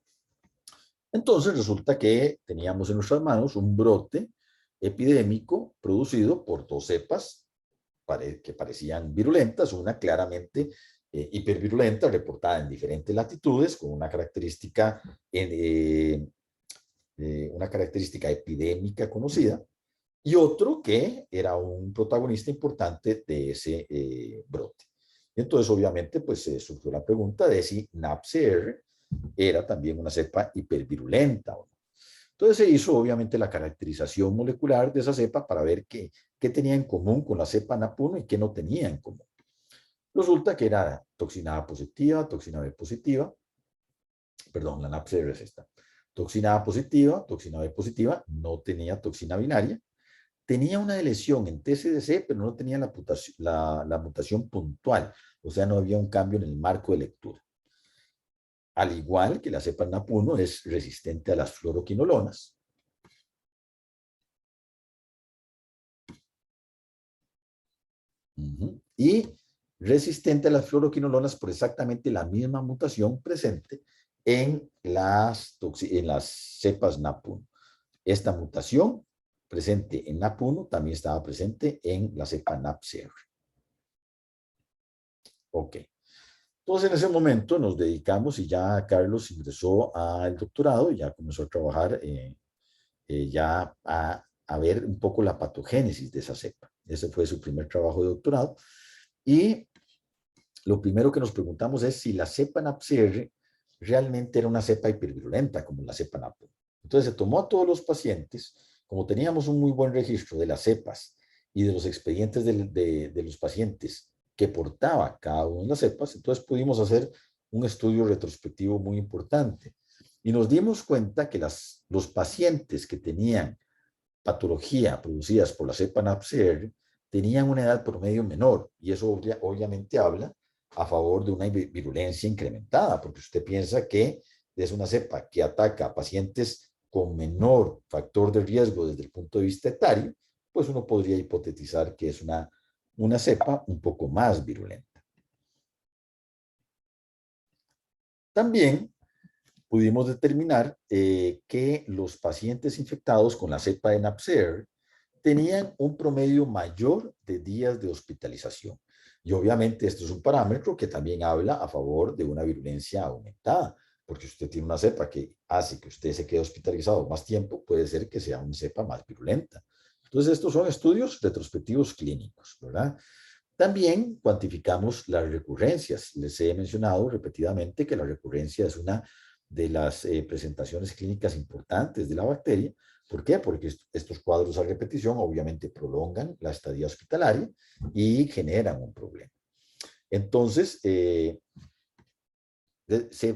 Entonces resulta que teníamos en nuestras manos un brote epidémico producido por dos cepas que parecían virulentas, una claramente hipervirulenta, reportada en diferentes latitudes, con una característica epidémica conocida, y otro que era un protagonista importante de ese brote. Entonces, obviamente, pues surgió la pregunta de si NAP-CR era también una cepa hipervirulenta o no. Entonces se hizo, obviamente, la caracterización molecular de esa cepa para ver qué tenía en común con la cepa NAP1 y qué no tenía en común. Resulta que era toxina A positiva, toxina B positiva, perdón, la NAP-CR es esta. Toxina A positiva, toxina B positiva, no tenía toxina binaria. Tenía una lesión en TCDC, pero no tenía la mutación puntual, o sea, no había un cambio en el marco de lectura. Al igual que la cepa NAP1 es resistente a las fluoroquinolonas. Y resistente a las fluoroquinolonas por exactamente la misma mutación presente en las cepas NAP1. Esta mutación presente en NAP1 también estaba presente en la cepa NAP-CR. Ok. Entonces, en ese momento nos dedicamos y ya Carlos ingresó al doctorado y ya comenzó a trabajar ya a ver un poco la patogénesis de esa cepa. Ese fue su primer trabajo de doctorado. Y lo primero que nos preguntamos es si la cepa NAP-CR realmente era una cepa hipervirulenta como la cepa NAP1. Entonces se tomó a todos los pacientes, como teníamos un muy buen registro de las cepas y de los expedientes de los pacientes que portaba cada una de las cepas, entonces pudimos hacer un estudio retrospectivo muy importante. Y nos dimos cuenta que los pacientes que tenían patología producidas por la cepa NAP-CR tenían una edad promedio menor, y eso obviamente habla a favor de una virulencia incrementada, porque usted piensa que es una cepa que ataca a pacientes con menor factor de riesgo desde el punto de vista etario, pues uno podría hipotetizar que es una cepa un poco más virulenta. También pudimos determinar que los pacientes infectados con la cepa de NAP-CR tenían un promedio mayor de días de hospitalización. Y obviamente esto es un parámetro que también habla a favor de una virulencia aumentada, porque usted tiene una cepa que hace que usted se quede hospitalizado más tiempo, puede ser que sea una cepa más virulenta. Entonces estos son estudios retrospectivos clínicos, ¿verdad? También cuantificamos las recurrencias. Les he mencionado repetidamente que la recurrencia es una de las presentaciones clínicas importantes de la bacteria. ¿Por qué? Porque estos cuadros a repetición obviamente prolongan la estadía hospitalaria y generan un problema. Entonces,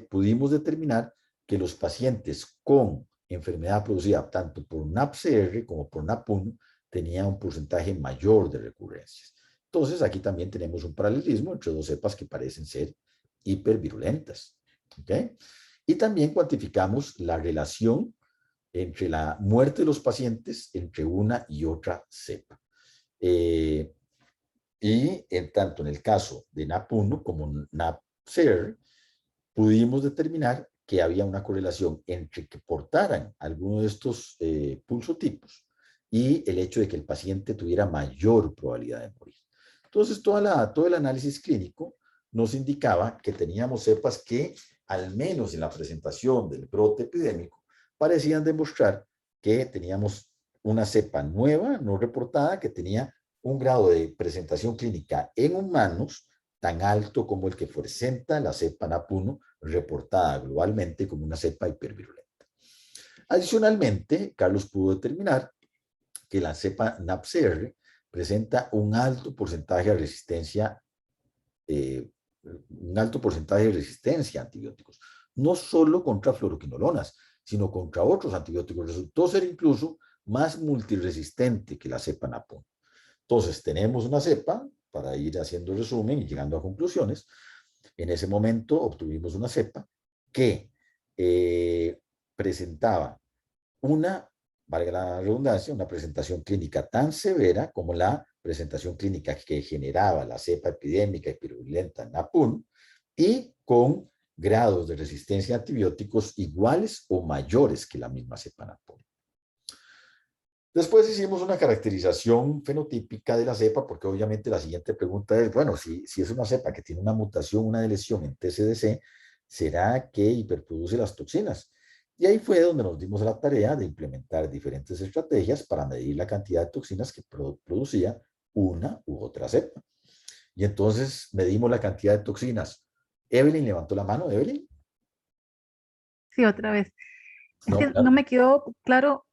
pudimos determinar que los pacientes con enfermedad producida tanto por NAP-CR como por NAP1 tenían un porcentaje mayor de recurrencias. Entonces, aquí también tenemos un paralelismo entre dos cepas que parecen ser hipervirulentas. ¿Okay? Y también cuantificamos la relación entre la muerte de los pacientes entre una y otra cepa. Tanto en el caso de NAP1 como NAP-CR, pudimos determinar que había una correlación entre que portaran alguno de estos pulsotipos y el hecho de que el paciente tuviera mayor probabilidad de morir. Entonces, todo el análisis clínico nos indicaba que teníamos cepas que, al menos en la presentación del brote epidémico, parecían demostrar que teníamos una cepa nueva, no reportada, que tenía un grado de presentación clínica en humanos tan alto como el que presenta la cepa NAP1, reportada globalmente como una cepa hipervirulenta. Adicionalmente, Carlos pudo determinar que la cepa NAP-CR presenta un alto porcentaje de resistencia a antibióticos, no solo contra fluoroquinolonas, sino contra otros antibióticos. Resultó ser incluso más multiresistente que la cepa NAP1. Entonces, tenemos una cepa para ir haciendo resumen y llegando a conclusiones. En ese momento obtuvimos una cepa que presentaba una, valga la redundancia, una presentación clínica tan severa como la presentación clínica que generaba la cepa epidémica y virulenta NAPUN, y con grados de resistencia a antibióticos iguales o mayores que la misma cepa NAPUN. Después hicimos una caracterización fenotípica de la cepa, porque obviamente la siguiente pregunta es, bueno, si es una cepa que tiene una mutación, una deleción en TCDC, ¿será que hiperproduce las toxinas? Y ahí fue donde nos dimos a la tarea de implementar diferentes estrategias para medir la cantidad de toxinas que producía una u otra cepa. Y entonces medimos la cantidad de toxinas. Evelyn levantó la mano. Evelyn. Sí, otra vez. Es No, que claro. no me quedó claro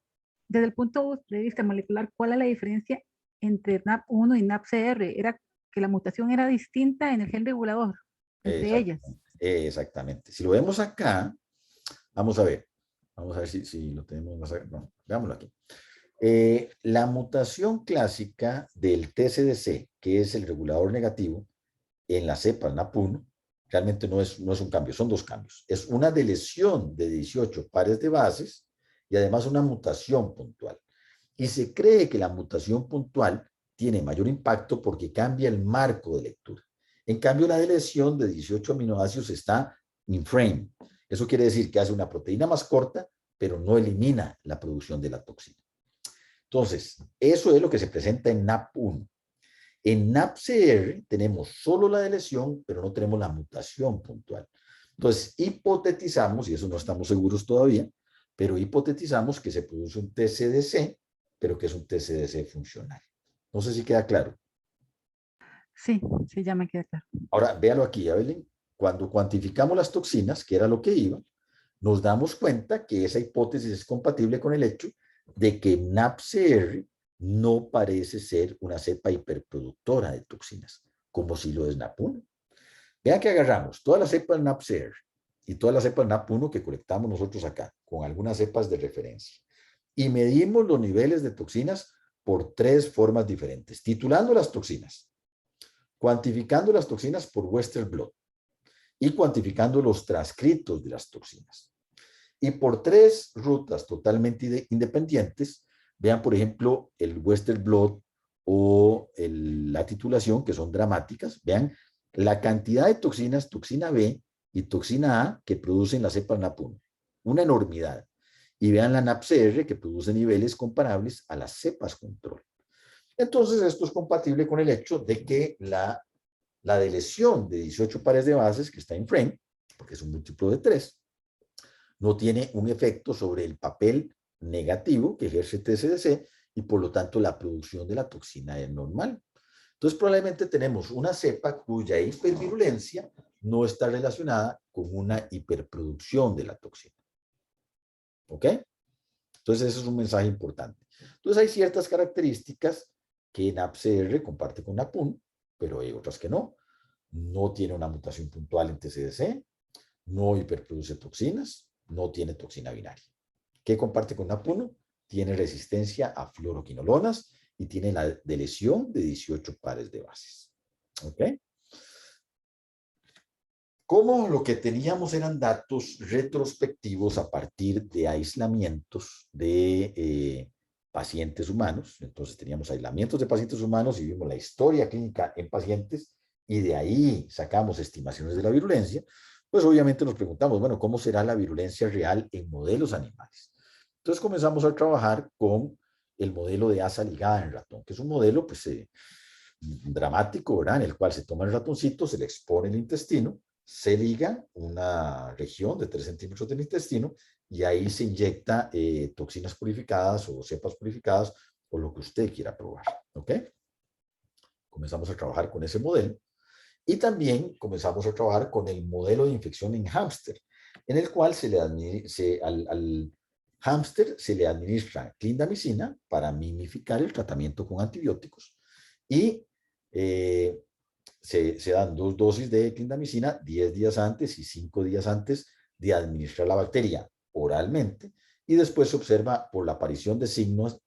desde el punto de vista molecular cuál es la diferencia entre NAP1 y NAPCR. Era que la mutación era distinta en el gen regulador entre ellas. Exactamente. Si lo vemos acá, vamos a ver si lo tenemos más acá. No, veámoslo aquí. La mutación clásica del TCDC, que es el regulador negativo, en la cepa NAP1, realmente no es un cambio, son dos cambios. Es una deleción de 18 pares de bases y además una mutación puntual. Y se cree que la mutación puntual tiene mayor impacto porque cambia el marco de lectura. En cambio, la deleción de 18 aminoácidos está in frame. Eso quiere decir que hace una proteína más corta, pero no elimina la producción de la toxina. Entonces, eso es lo que se presenta en NAP1. En NAPCR tenemos solo la deleción, pero no tenemos la mutación puntual. Entonces, hipotetizamos, y eso no estamos seguros todavía, pero hipotetizamos que se produce un TCDC, pero que es un TCDC funcional. No sé si queda claro. Sí, sí, ya me queda claro. Ahora, véalo aquí, Evelyn. Cuando cuantificamos las toxinas, que era lo que iba, nos damos cuenta que esa hipótesis es compatible con el hecho de que NAPCR no parece ser una cepa hiperproductora de toxinas, como si lo es NAP1. Vean que agarramos todas las cepas NAPCR y todas las cepas NAP1 que colectamos nosotros acá, con algunas cepas de referencia, y medimos los niveles de toxinas por tres formas diferentes, titulando las toxinas, cuantificando las toxinas por Western blot y cuantificando los transcritos de las toxinas. Y por tres rutas totalmente independientes, vean, por ejemplo, el Western blot o la titulación, que son dramáticas. Vean la cantidad de toxinas, toxina B y toxina A, que producen la cepa NAP1. Una enormidad. Y vean la NAPCR, que produce niveles comparables a las cepas control. Entonces, esto es compatible con el hecho de que la deleción de 18 pares de bases, que está en frame, porque es un múltiplo de 3, no tiene un efecto sobre el papel negativo que ejerce TCDC y por lo tanto la producción de la toxina es normal. Entonces probablemente tenemos una cepa cuya hipervirulencia no está relacionada con una hiperproducción de la toxina. ¿Ok? Entonces eso es un mensaje importante. Entonces hay ciertas características que NAPCR comparte con NAPUN, pero hay otras que no. No tiene una mutación puntual en TCDC, no hiperproduce toxinas, no tiene toxina binaria. ¿Qué comparte con NAP1? Tiene resistencia a fluoroquinolonas y tiene la deleción de 18 pares de bases. ¿Ok? Como lo que teníamos eran datos retrospectivos a partir de aislamientos de pacientes humanos, entonces teníamos aislamientos de pacientes humanos y vimos la historia clínica en pacientes y de ahí sacamos estimaciones de la virulencia, pues obviamente nos preguntamos, bueno, ¿cómo será la virulencia real en modelos animales? Entonces comenzamos a trabajar con el modelo de asa ligada en ratón, que es un modelo pues dramático, ¿verdad? En el cual se toma el ratoncito, se le expone el intestino, se liga una región de 3 centímetros del intestino y ahí se inyecta toxinas purificadas o cepas purificadas o lo que usted quiera probar, ¿ok? Comenzamos a trabajar con ese modelo. Y también comenzamos a trabajar con el modelo de infección en hámster, en el cual al hámster se le administra clindamicina para mimificar el tratamiento con antibióticos y se dan 2 dosis de clindamicina 10 días antes y 5 días antes de administrar la bacteria oralmente y después se observa por la aparición de signos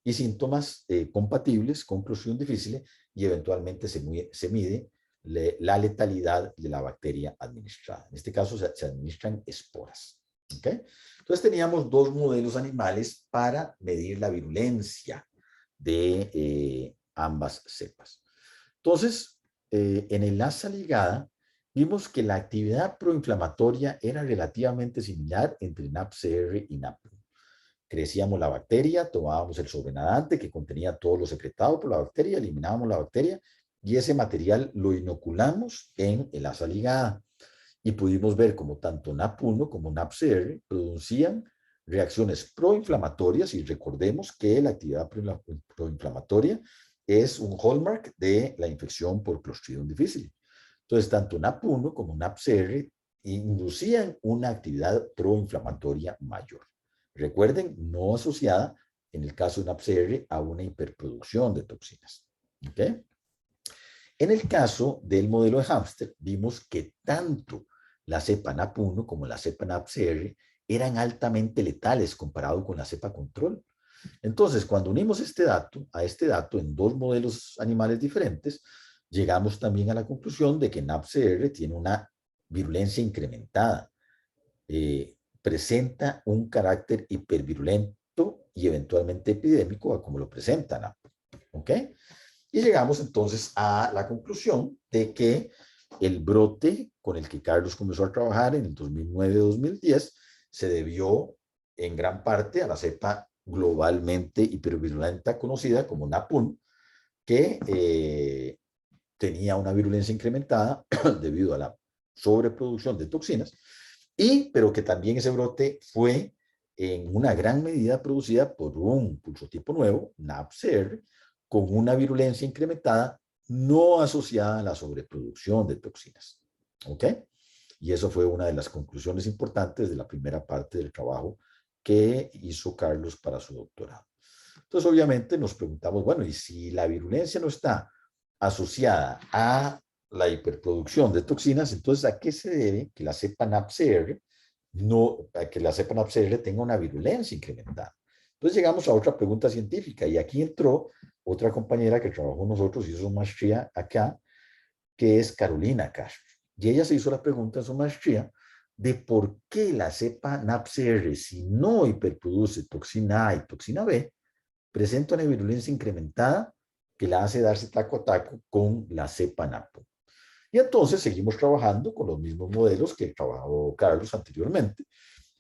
y síntomas compatibles con Clostridium difficile, y eventualmente se mide la letalidad de la bacteria administrada. En este caso se administran esporas. ¿Okay? Entonces teníamos dos modelos animales para medir la virulencia de ambas cepas. Entonces, en el asa ligada, vimos que la actividad proinflamatoria era relativamente similar entre NAPCR y NAP1. Crecíamos la bacteria, tomábamos el sobrenadante que contenía todo lo secretado por la bacteria, eliminábamos la bacteria y ese material lo inoculamos en el asa ligada. Y pudimos ver como tanto NAP1 como NAPCR producían reacciones proinflamatorias, y recordemos que la actividad proinflamatoria es un hallmark de la infección por Clostridium difficile. Entonces, tanto NAP1 como NAPCR inducían una actividad proinflamatoria mayor. Recuerden, no asociada, en el caso de NAPCR, a una hiperproducción de toxinas. ¿Ok? En el caso del modelo de hámster, vimos que tanto la cepa NAP1 como la cepa NAPCR eran altamente letales comparado con la cepa control. Entonces, cuando unimos a este dato en dos modelos animales diferentes, llegamos también a la conclusión de que NAPCR tiene una virulencia incrementada. Presenta un carácter hipervirulento y eventualmente epidémico, como lo presenta NAP. ¿Ok? Y llegamos entonces a la conclusión de que el brote con el que Carlos comenzó a trabajar en el 2009-2010 se debió en gran parte a la cepa globalmente hipervirulenta conocida como NAP1, que tenía una virulencia incrementada debido a la sobreproducción de toxinas, pero que también ese brote fue en una gran medida producida por un pulsotipo nuevo, NAPCR, con una virulencia incrementada no asociada a la sobreproducción de toxinas. ¿Ok? Y eso fue una de las conclusiones importantes de la primera parte del trabajo que hizo Carlos para su doctorado. Entonces, obviamente, nos preguntamos, bueno, ¿y si la virulencia no está asociada a la hiperproducción de toxinas, entonces ¿a qué se debe que la cepa NAPCR tenga una virulencia incrementada? Entonces llegamos a otra pregunta científica, y aquí entró otra compañera que trabajó con nosotros, hizo su maestría acá, que es Carolina Castro. Y ella se hizo la pregunta en su maestría de por qué la cepa NAPCR, si no hiperproduce toxina A y toxina B, presenta una virulencia incrementada que la hace darse taco a taco con la cepa NAP1. Y entonces seguimos trabajando con los mismos modelos que trabajó Carlos anteriormente,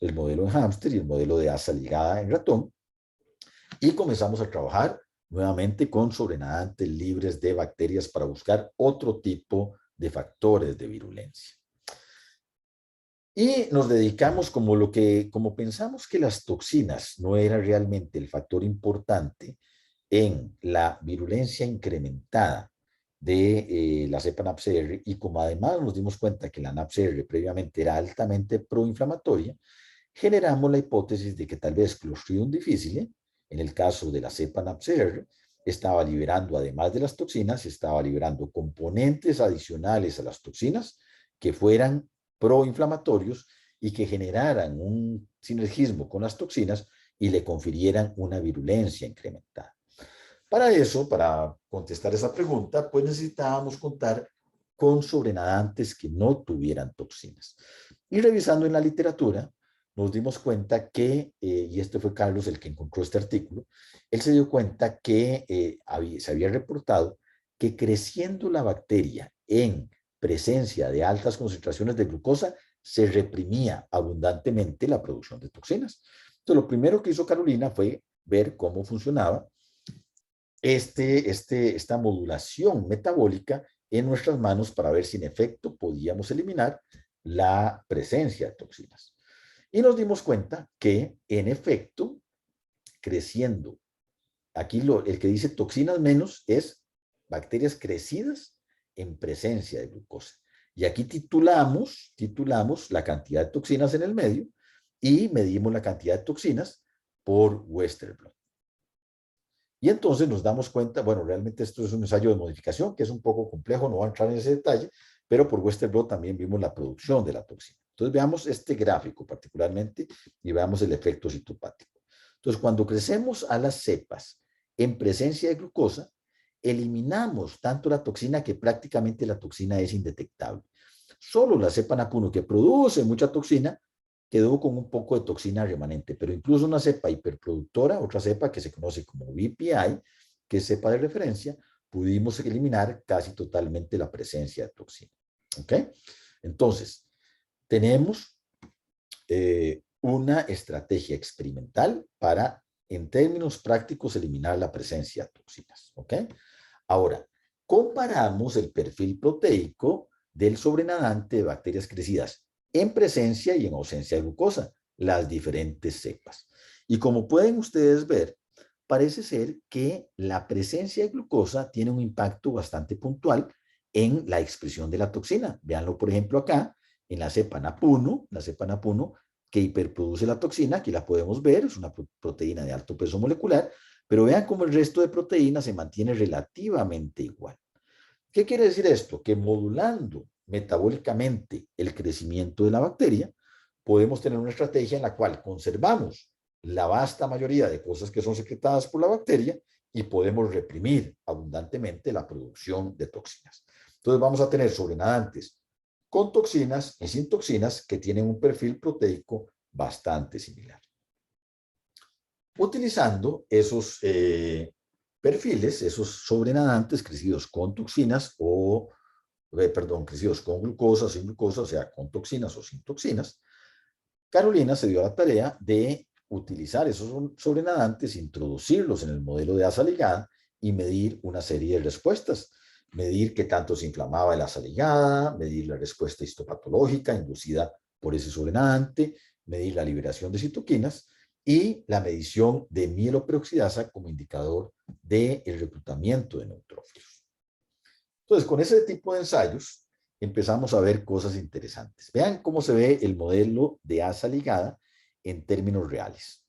el modelo en hámster y el modelo de asa ligada en ratón, y comenzamos a trabajar nuevamente con sobrenadantes libres de bacterias para buscar otro tipo de factores de virulencia. Y nos dedicamos, como pensamos que las toxinas no eran realmente el factor importante en la virulencia incrementada de la cepa NAPCR, y como además nos dimos cuenta que la NAPCR previamente era altamente proinflamatoria, generamos la hipótesis de que tal vez Clostridium difficile, en el caso de la cepa NAPCR, estaba liberando, además de las toxinas, estaba liberando componentes adicionales a las toxinas que fueran proinflamatorios y que generaran un sinergismo con las toxinas y le confirieran una virulencia incrementada. Para eso, para contestar esa pregunta, pues necesitábamos contar con sobrenadantes que no tuvieran toxinas. Y revisando en la literatura, nos dimos cuenta que, y este fue Carlos el que encontró este artículo, él se dio cuenta que se había reportado que creciendo la bacteria en presencia de altas concentraciones de glucosa, se reprimía abundantemente la producción de toxinas. Entonces, lo primero que hizo Carolina fue ver cómo funcionaba esta modulación metabólica en nuestras manos para ver si en efecto podíamos eliminar la presencia de toxinas. Y nos dimos cuenta que, en efecto, creciendo, aquí el que dice toxinas menos es bacterias crecidas en presencia de glucosa. Y aquí titulamos la cantidad de toxinas en el medio y medimos la cantidad de toxinas por Western blot. Y entonces nos damos cuenta, bueno, realmente esto es un ensayo de modificación que es un poco complejo, no voy a entrar en ese detalle, pero por Western blot también vimos la producción de la toxina. Entonces veamos este gráfico particularmente y veamos el efecto citopático. Entonces, cuando crecemos a las cepas en presencia de glucosa, eliminamos tanto la toxina que prácticamente la toxina es indetectable. Solo la cepa NAP1 que produce mucha toxina quedó con un poco de toxina remanente, pero incluso una cepa hiperproductora, otra cepa que se conoce como VPI, que es cepa de referencia, pudimos eliminar casi totalmente la presencia de toxina. ¿Ok? Entonces, tenemos una estrategia experimental para, en términos prácticos, eliminar la presencia de toxinas. ¿Ok? Ahora, comparamos el perfil proteico del sobrenadante de bacterias crecidas en presencia y en ausencia de glucosa, las diferentes cepas. Y como pueden ustedes ver, parece ser que la presencia de glucosa tiene un impacto bastante puntual en la expresión de la toxina. Véanlo, por ejemplo, acá, en la cepa NAP1, que hiperproduce la toxina, aquí la podemos ver, es una proteína de alto peso molecular, pero vean cómo el resto de proteínas se mantiene relativamente igual. ¿Qué quiere decir esto? Que modulando metabólicamente el crecimiento de la bacteria, podemos tener una estrategia en la cual conservamos la vasta mayoría de cosas que son secretadas por la bacteria y podemos reprimir abundantemente la producción de toxinas. Entonces vamos a tener sobrenadantes con toxinas y sin toxinas que tienen un perfil proteico bastante similar. Utilizando esos perfiles, esos sobrenadantes crecidos con toxinas o, crecidos con glucosa, sin glucosa, o sea, con toxinas o sin toxinas, Carolina se dio a la tarea de utilizar esos sobrenadantes, introducirlos en el modelo de asa ligada y medir una serie de respuestas. Medir qué tanto se inflamaba el asa ligada, medir la respuesta histopatológica inducida por ese sobrenadante, medir la liberación de citoquinas y la medición de mieloperoxidasa como indicador del reclutamiento de neutrófilos. Entonces, con ese tipo de ensayos, empezamos a ver cosas interesantes. Vean cómo se ve el modelo de asa ligada en términos reales.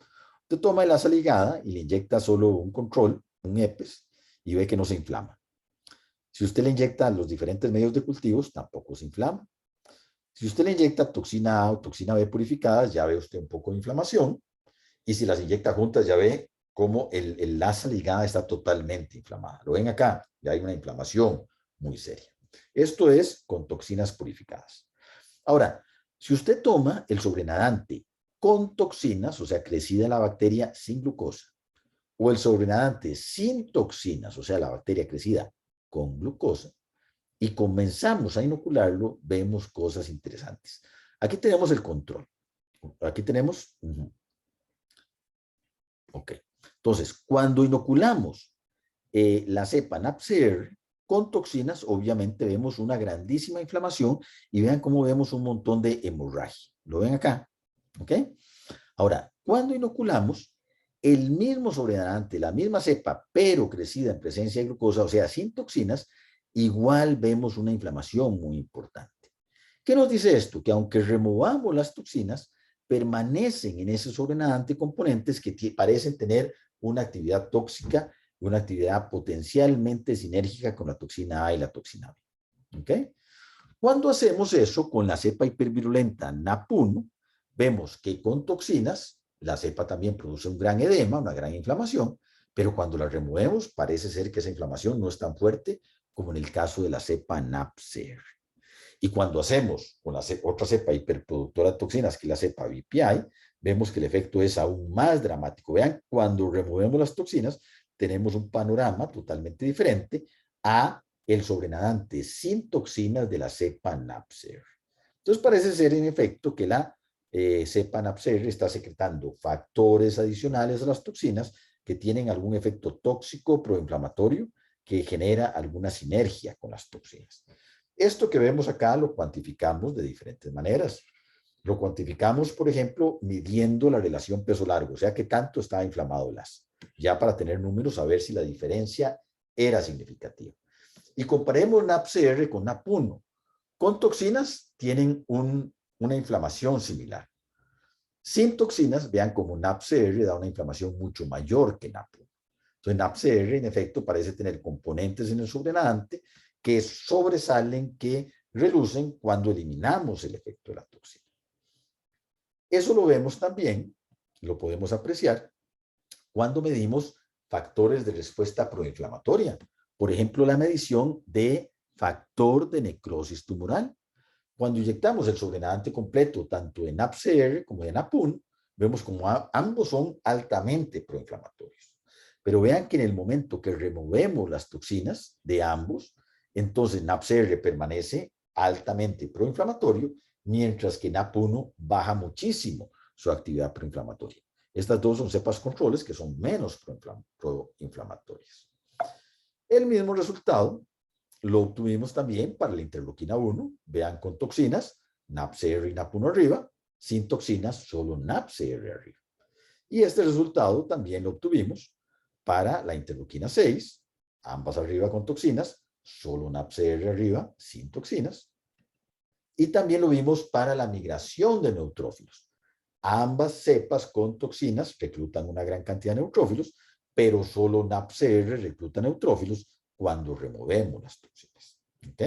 Usted toma el asa ligada y le inyecta solo un control, un EPES, y ve que no se inflama. Si usted le inyecta los diferentes medios de cultivos, tampoco se inflama. Si usted le inyecta toxina A o toxina B purificadas, ya ve usted un poco de inflamación. Y si las inyecta juntas, ya ve cómo el asa ligada está totalmente inflamada. Lo ven acá, ya hay una inflamación muy seria. Esto es con toxinas purificadas. Ahora, si usted toma el sobrenadante con toxinas, o sea, crecida la bacteria sin glucosa, o el sobrenadante sin toxinas, o sea, la bacteria crecida con glucosa, y comenzamos a inocularlo, vemos cosas interesantes. Aquí tenemos el control. Aquí tenemos... Ok. Entonces, cuando inoculamos la cepa NAPCR con toxinas, obviamente vemos una grandísima inflamación y vean cómo vemos un montón de hemorragia. ¿Lo ven acá? ¿Ok? Ahora, cuando inoculamos el mismo sobrenadante, la misma cepa, pero crecida en presencia de glucosa, o sea, sin toxinas, igual vemos una inflamación muy importante. ¿Qué nos dice esto? Que aunque removamos las toxinas, permanecen en ese sobrenadante componentes que parecen tener una actividad tóxica, una actividad potencialmente sinérgica con la toxina A y la toxina B. ¿Ok? Cuando hacemos eso con la cepa hipervirulenta NAP1, vemos que con toxinas, la cepa también produce un gran edema, una gran inflamación, pero cuando la removemos, parece ser que esa inflamación no es tan fuerte como en el caso de la cepa NAPCR. Y cuando hacemos con la otra cepa hiperproductora de toxinas, que es la cepa VPI, vemos que el efecto es aún más dramático. Vean, cuando removemos las toxinas, tenemos un panorama totalmente diferente a el sobrenadante sin toxinas de la cepa NAPCR. Entonces parece ser en efecto que la cepa NAPCR está secretando factores adicionales a las toxinas que tienen algún efecto tóxico proinflamatorio que genera alguna sinergia con las toxinas. Esto que vemos acá lo cuantificamos de diferentes maneras. Lo cuantificamos, por ejemplo, midiendo la relación peso-largo, o sea, qué tanto estaba inflamado el asa, ya para tener números a ver si la diferencia era significativa. Y comparemos NAPCR con NAP1. Con toxinas tienen una inflamación similar. Sin toxinas, vean como NAPCR da una inflamación mucho mayor que NAP1. Entonces, NAPCR, en efecto, parece tener componentes en el sobrenadante que sobresalen, que relucen cuando eliminamos el efecto de la toxina. Eso lo vemos también, lo podemos apreciar, cuando medimos factores de respuesta proinflamatoria. Por ejemplo, la medición de factor de necrosis tumoral. Cuando inyectamos el sobrenadante completo, tanto en NAPCR como en APUN, vemos como ambos son altamente proinflamatorios. Pero vean que en el momento que removemos las toxinas de ambos, entonces NAPCR permanece altamente proinflamatorio, mientras que NAP1 baja muchísimo su actividad proinflamatoria. Estas dos son cepas controles que son menos proinflamatorias. El mismo resultado lo obtuvimos también para la interleuquina 1, vean con toxinas, NAPCR y NAP1 arriba, sin toxinas, solo NAPCR arriba. Y este resultado también lo obtuvimos para la interleuquina 6, ambas arriba con toxinas, solo NAPCR arriba, sin toxinas. Y también lo vimos para la migración de neutrófilos. Ambas cepas con toxinas reclutan una gran cantidad de neutrófilos, pero solo NAPCR recluta neutrófilos cuando removemos las toxinas. ¿Ok?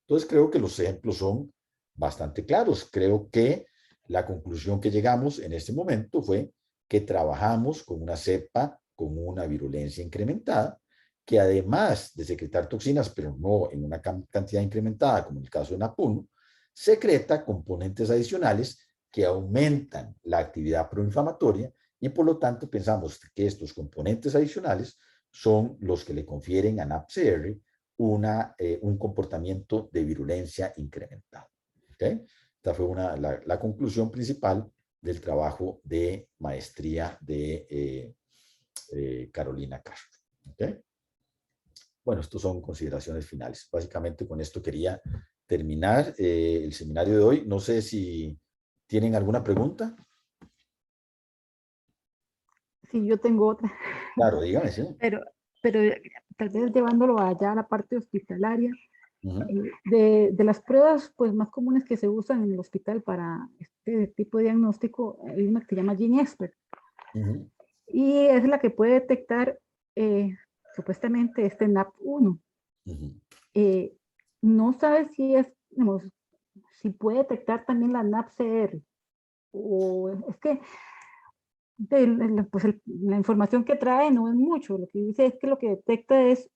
Entonces creo que los ejemplos son bastante claros. Creo que la conclusión que llegamos en este momento fue que trabajamos con una cepa con una virulencia incrementada, que además de secretar toxinas, pero no en una cantidad incrementada, como en el caso de NAP1, secreta componentes adicionales que aumentan la actividad proinflamatoria y por lo tanto pensamos que estos componentes adicionales son los que le confieren a NAPCR un comportamiento de virulencia incrementada. ¿Okay? Esta fue la conclusión principal del trabajo de maestría de Carolina Castro. ¿Okay? Bueno, estas son consideraciones finales. Básicamente con esto quería terminar el seminario de hoy. No sé si tienen alguna pregunta. Sí, yo tengo otra. Claro, dígame, sí. Pero tal vez llevándolo allá a la parte hospitalaria, Uh-huh. de las pruebas pues, más comunes que se usan en el hospital para este tipo de diagnóstico, hay una que se llama GeneXpert. Uh-huh. Y es la que puede detectar supuestamente este NAP1. Uh-huh. No sabe si es, digamos, si puede detectar también la NAPCR. O es que pues la información que trae no es mucho. Lo que dice es que lo que detecta es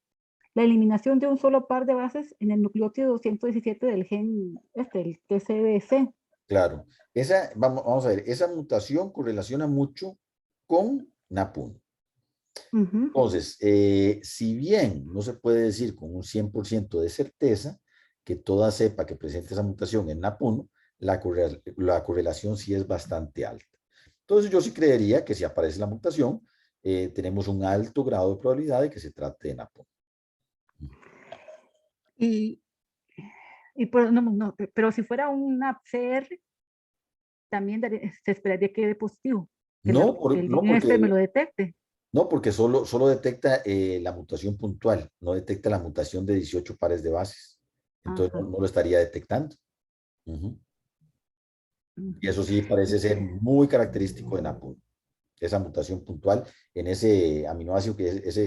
la eliminación de un solo par de bases en el nucleótido 217 del gen, el TCBC. Claro. Vamos a ver, esa mutación correlaciona mucho con NAP1. Uh-huh. Entonces, si bien no se puede decir con un 100% de certeza que toda cepa que presente esa mutación en NAP1, la correlación sí es bastante alta. Entonces, yo sí creería que si aparece la mutación, tenemos un alto grado de probabilidad de que se trate de NAP1. Pero si fuera un NAPCR, también se esperaría que dé positivo, que No, el no, este me lo detecte. No, porque solo detecta la mutación puntual, no detecta la mutación de 18 pares de bases. Entonces no lo estaría detectando. Uh-huh. Y eso sí parece ser muy característico de NAP1. Esa mutación puntual en ese aminoácido, que es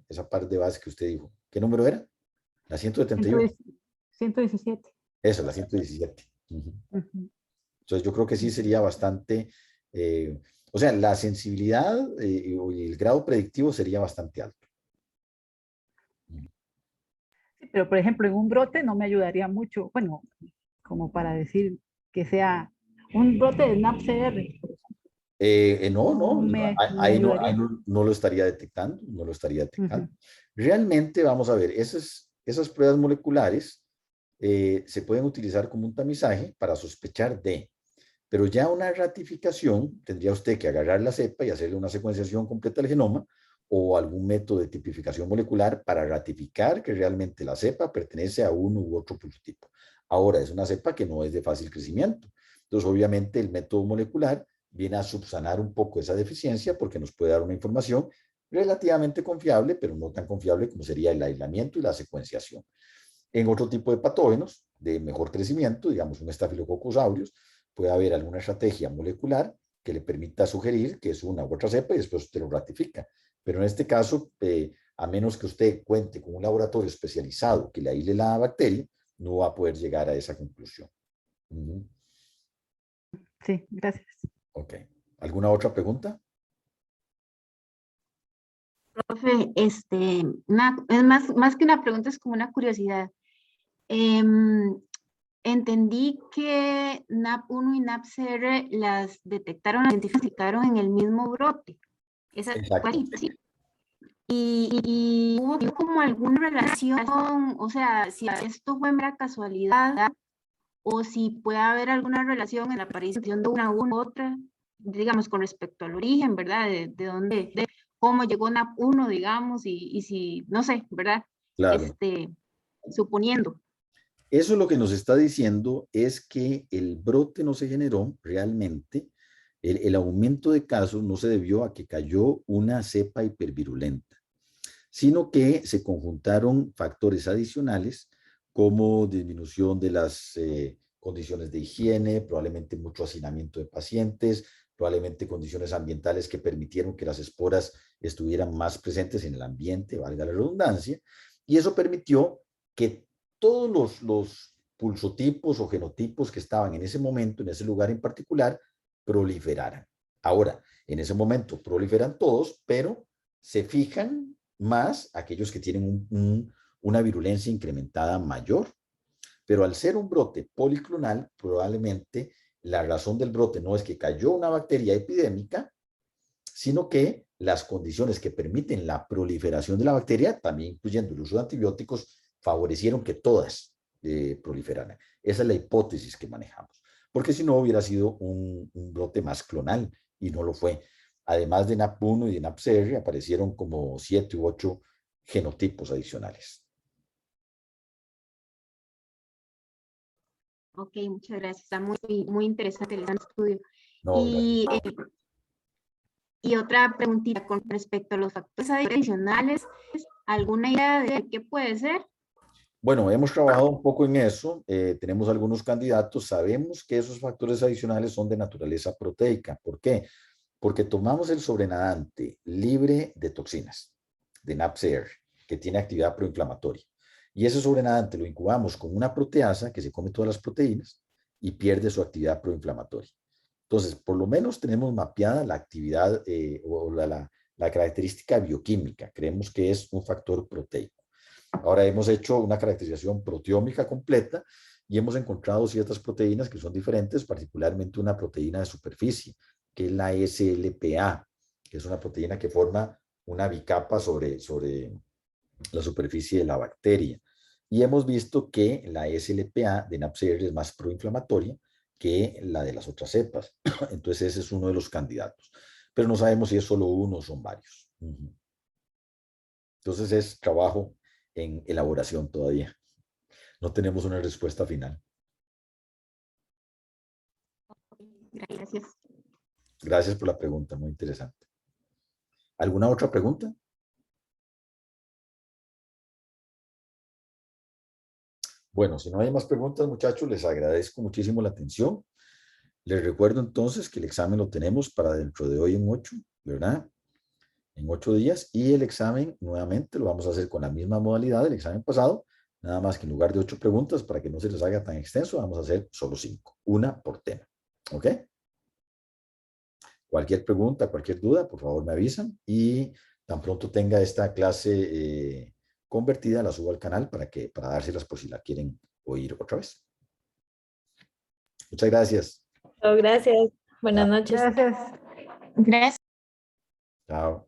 esa par de bases que usted dijo. ¿Qué número era? La 171. 117. Eso, la 117. Uh-huh. Uh-huh. Entonces yo creo que sí sería bastante, o sea, la sensibilidad y el grado predictivo sería bastante alto. Sí, pero por ejemplo, en un brote no me ayudaría mucho, bueno, como para decir que sea un brote de NAPCR. No, Me ahí ayudaría. no lo estaría detectando, no lo estaría detectando. Uh-huh. Realmente, vamos a ver, esas pruebas moleculares se pueden utilizar como un tamizaje para sospechar de, pero ya una ratificación, tendría usted que agarrar la cepa y hacerle una secuenciación completa del genoma o algún método de tipificación molecular para ratificar que realmente la cepa pertenece a uno u otro prototipo. Ahora, es una cepa que no es de fácil crecimiento. Entonces, obviamente, el método molecular viene a subsanar un poco esa deficiencia porque nos puede dar una información relativamente confiable, pero no tan confiable como sería el aislamiento y la secuenciación. En otro tipo de patógenos de mejor crecimiento, digamos un Staphylococcus aureus, puede haber alguna estrategia molecular que le permita sugerir que es una u otra cepa y después usted lo ratifica. Pero en este caso, a menos que usted cuente con un laboratorio especializado que le aísle la bacteria, no va a poder llegar a esa conclusión. Uh-huh. Sí, gracias. Ok. ¿Alguna otra pregunta? Profe, es más que una pregunta, es como una curiosidad. Entendí que NAP1 y NAPCR las detectaron, las identificaron en el mismo brote. Esa Exacto. sí. Y hubo como alguna relación, o sea, si esto fue mera casualidad o si puede haber alguna relación en la aparición de una u otra, digamos, con respecto al origen, ¿verdad? De dónde, de cómo llegó NAP1, digamos, y si, no sé, ¿verdad? Claro. Suponiendo. Eso lo que nos está diciendo es que el brote no se generó realmente, el aumento de casos no se debió a que cayó una cepa hipervirulenta, sino que se conjuntaron factores adicionales como disminución de las condiciones de higiene, probablemente mucho hacinamiento de pacientes, probablemente condiciones ambientales que permitieron que las esporas estuvieran más presentes en el ambiente, valga la redundancia, y eso permitió que todos los pulsotipos o genotipos que estaban en ese momento, en ese lugar en particular, proliferaran. Ahora, en ese momento proliferan todos, pero se fijan más aquellos que tienen una virulencia incrementada mayor. Pero al ser un brote policlonal, probablemente la razón del brote no es que cayó una bacteria epidémica, sino que las condiciones que permiten la proliferación de la bacteria, también incluyendo el uso de antibióticos, favorecieron que todas proliferaran. Esa es la hipótesis que manejamos, porque si no hubiera sido un brote más clonal y no lo fue. Además de NAP1 y de NAPCR, aparecieron como 7 u 8 genotipos adicionales. Ok, muchas gracias. Está muy interesante el estudio. No, y otra preguntita con respecto a los factores adicionales, ¿alguna idea de qué puede ser? Bueno, hemos trabajado un poco en eso, tenemos algunos candidatos, sabemos que esos factores adicionales son de naturaleza proteica. ¿Por qué? Porque tomamos el sobrenadante libre de toxinas, de NAPCR, que tiene actividad proinflamatoria. Y ese sobrenadante lo incubamos con una proteasa que se come todas las proteínas y pierde su actividad proinflamatoria. Entonces, por lo menos tenemos mapeada la actividad o la característica bioquímica. Creemos que es un factor proteico. Ahora hemos hecho una caracterización proteómica completa y hemos encontrado ciertas proteínas que son diferentes, particularmente una proteína de superficie, que es la SLPA, que es una proteína que forma una bicapa sobre la superficie de la bacteria. Y hemos visto que la SLPA de NAPCR es más proinflamatoria que la de las otras cepas. Entonces ese es uno de los candidatos. Pero no sabemos si es solo uno o son varios. Entonces es trabajo en elaboración todavía. No tenemos una respuesta final. Gracias. Gracias por la pregunta, muy interesante. ¿Alguna otra pregunta? Bueno, si no hay más preguntas, muchachos, les agradezco muchísimo la atención. Les recuerdo entonces que el examen lo tenemos para dentro de hoy en 8, ¿verdad? En 8 días. Y el examen, nuevamente, lo vamos a hacer con la misma modalidad del examen pasado, nada más que en lugar de 8 preguntas, para que no se les haga tan extenso, vamos a hacer solo 5, una por tema. ¿Ok? Cualquier pregunta, cualquier duda, por favor me avisan y tan pronto tenga esta clase convertida, la subo al canal para dárselas por si la quieren oír otra vez. Muchas gracias. Gracias. Buenas noches. Gracias. Gracias. Chao.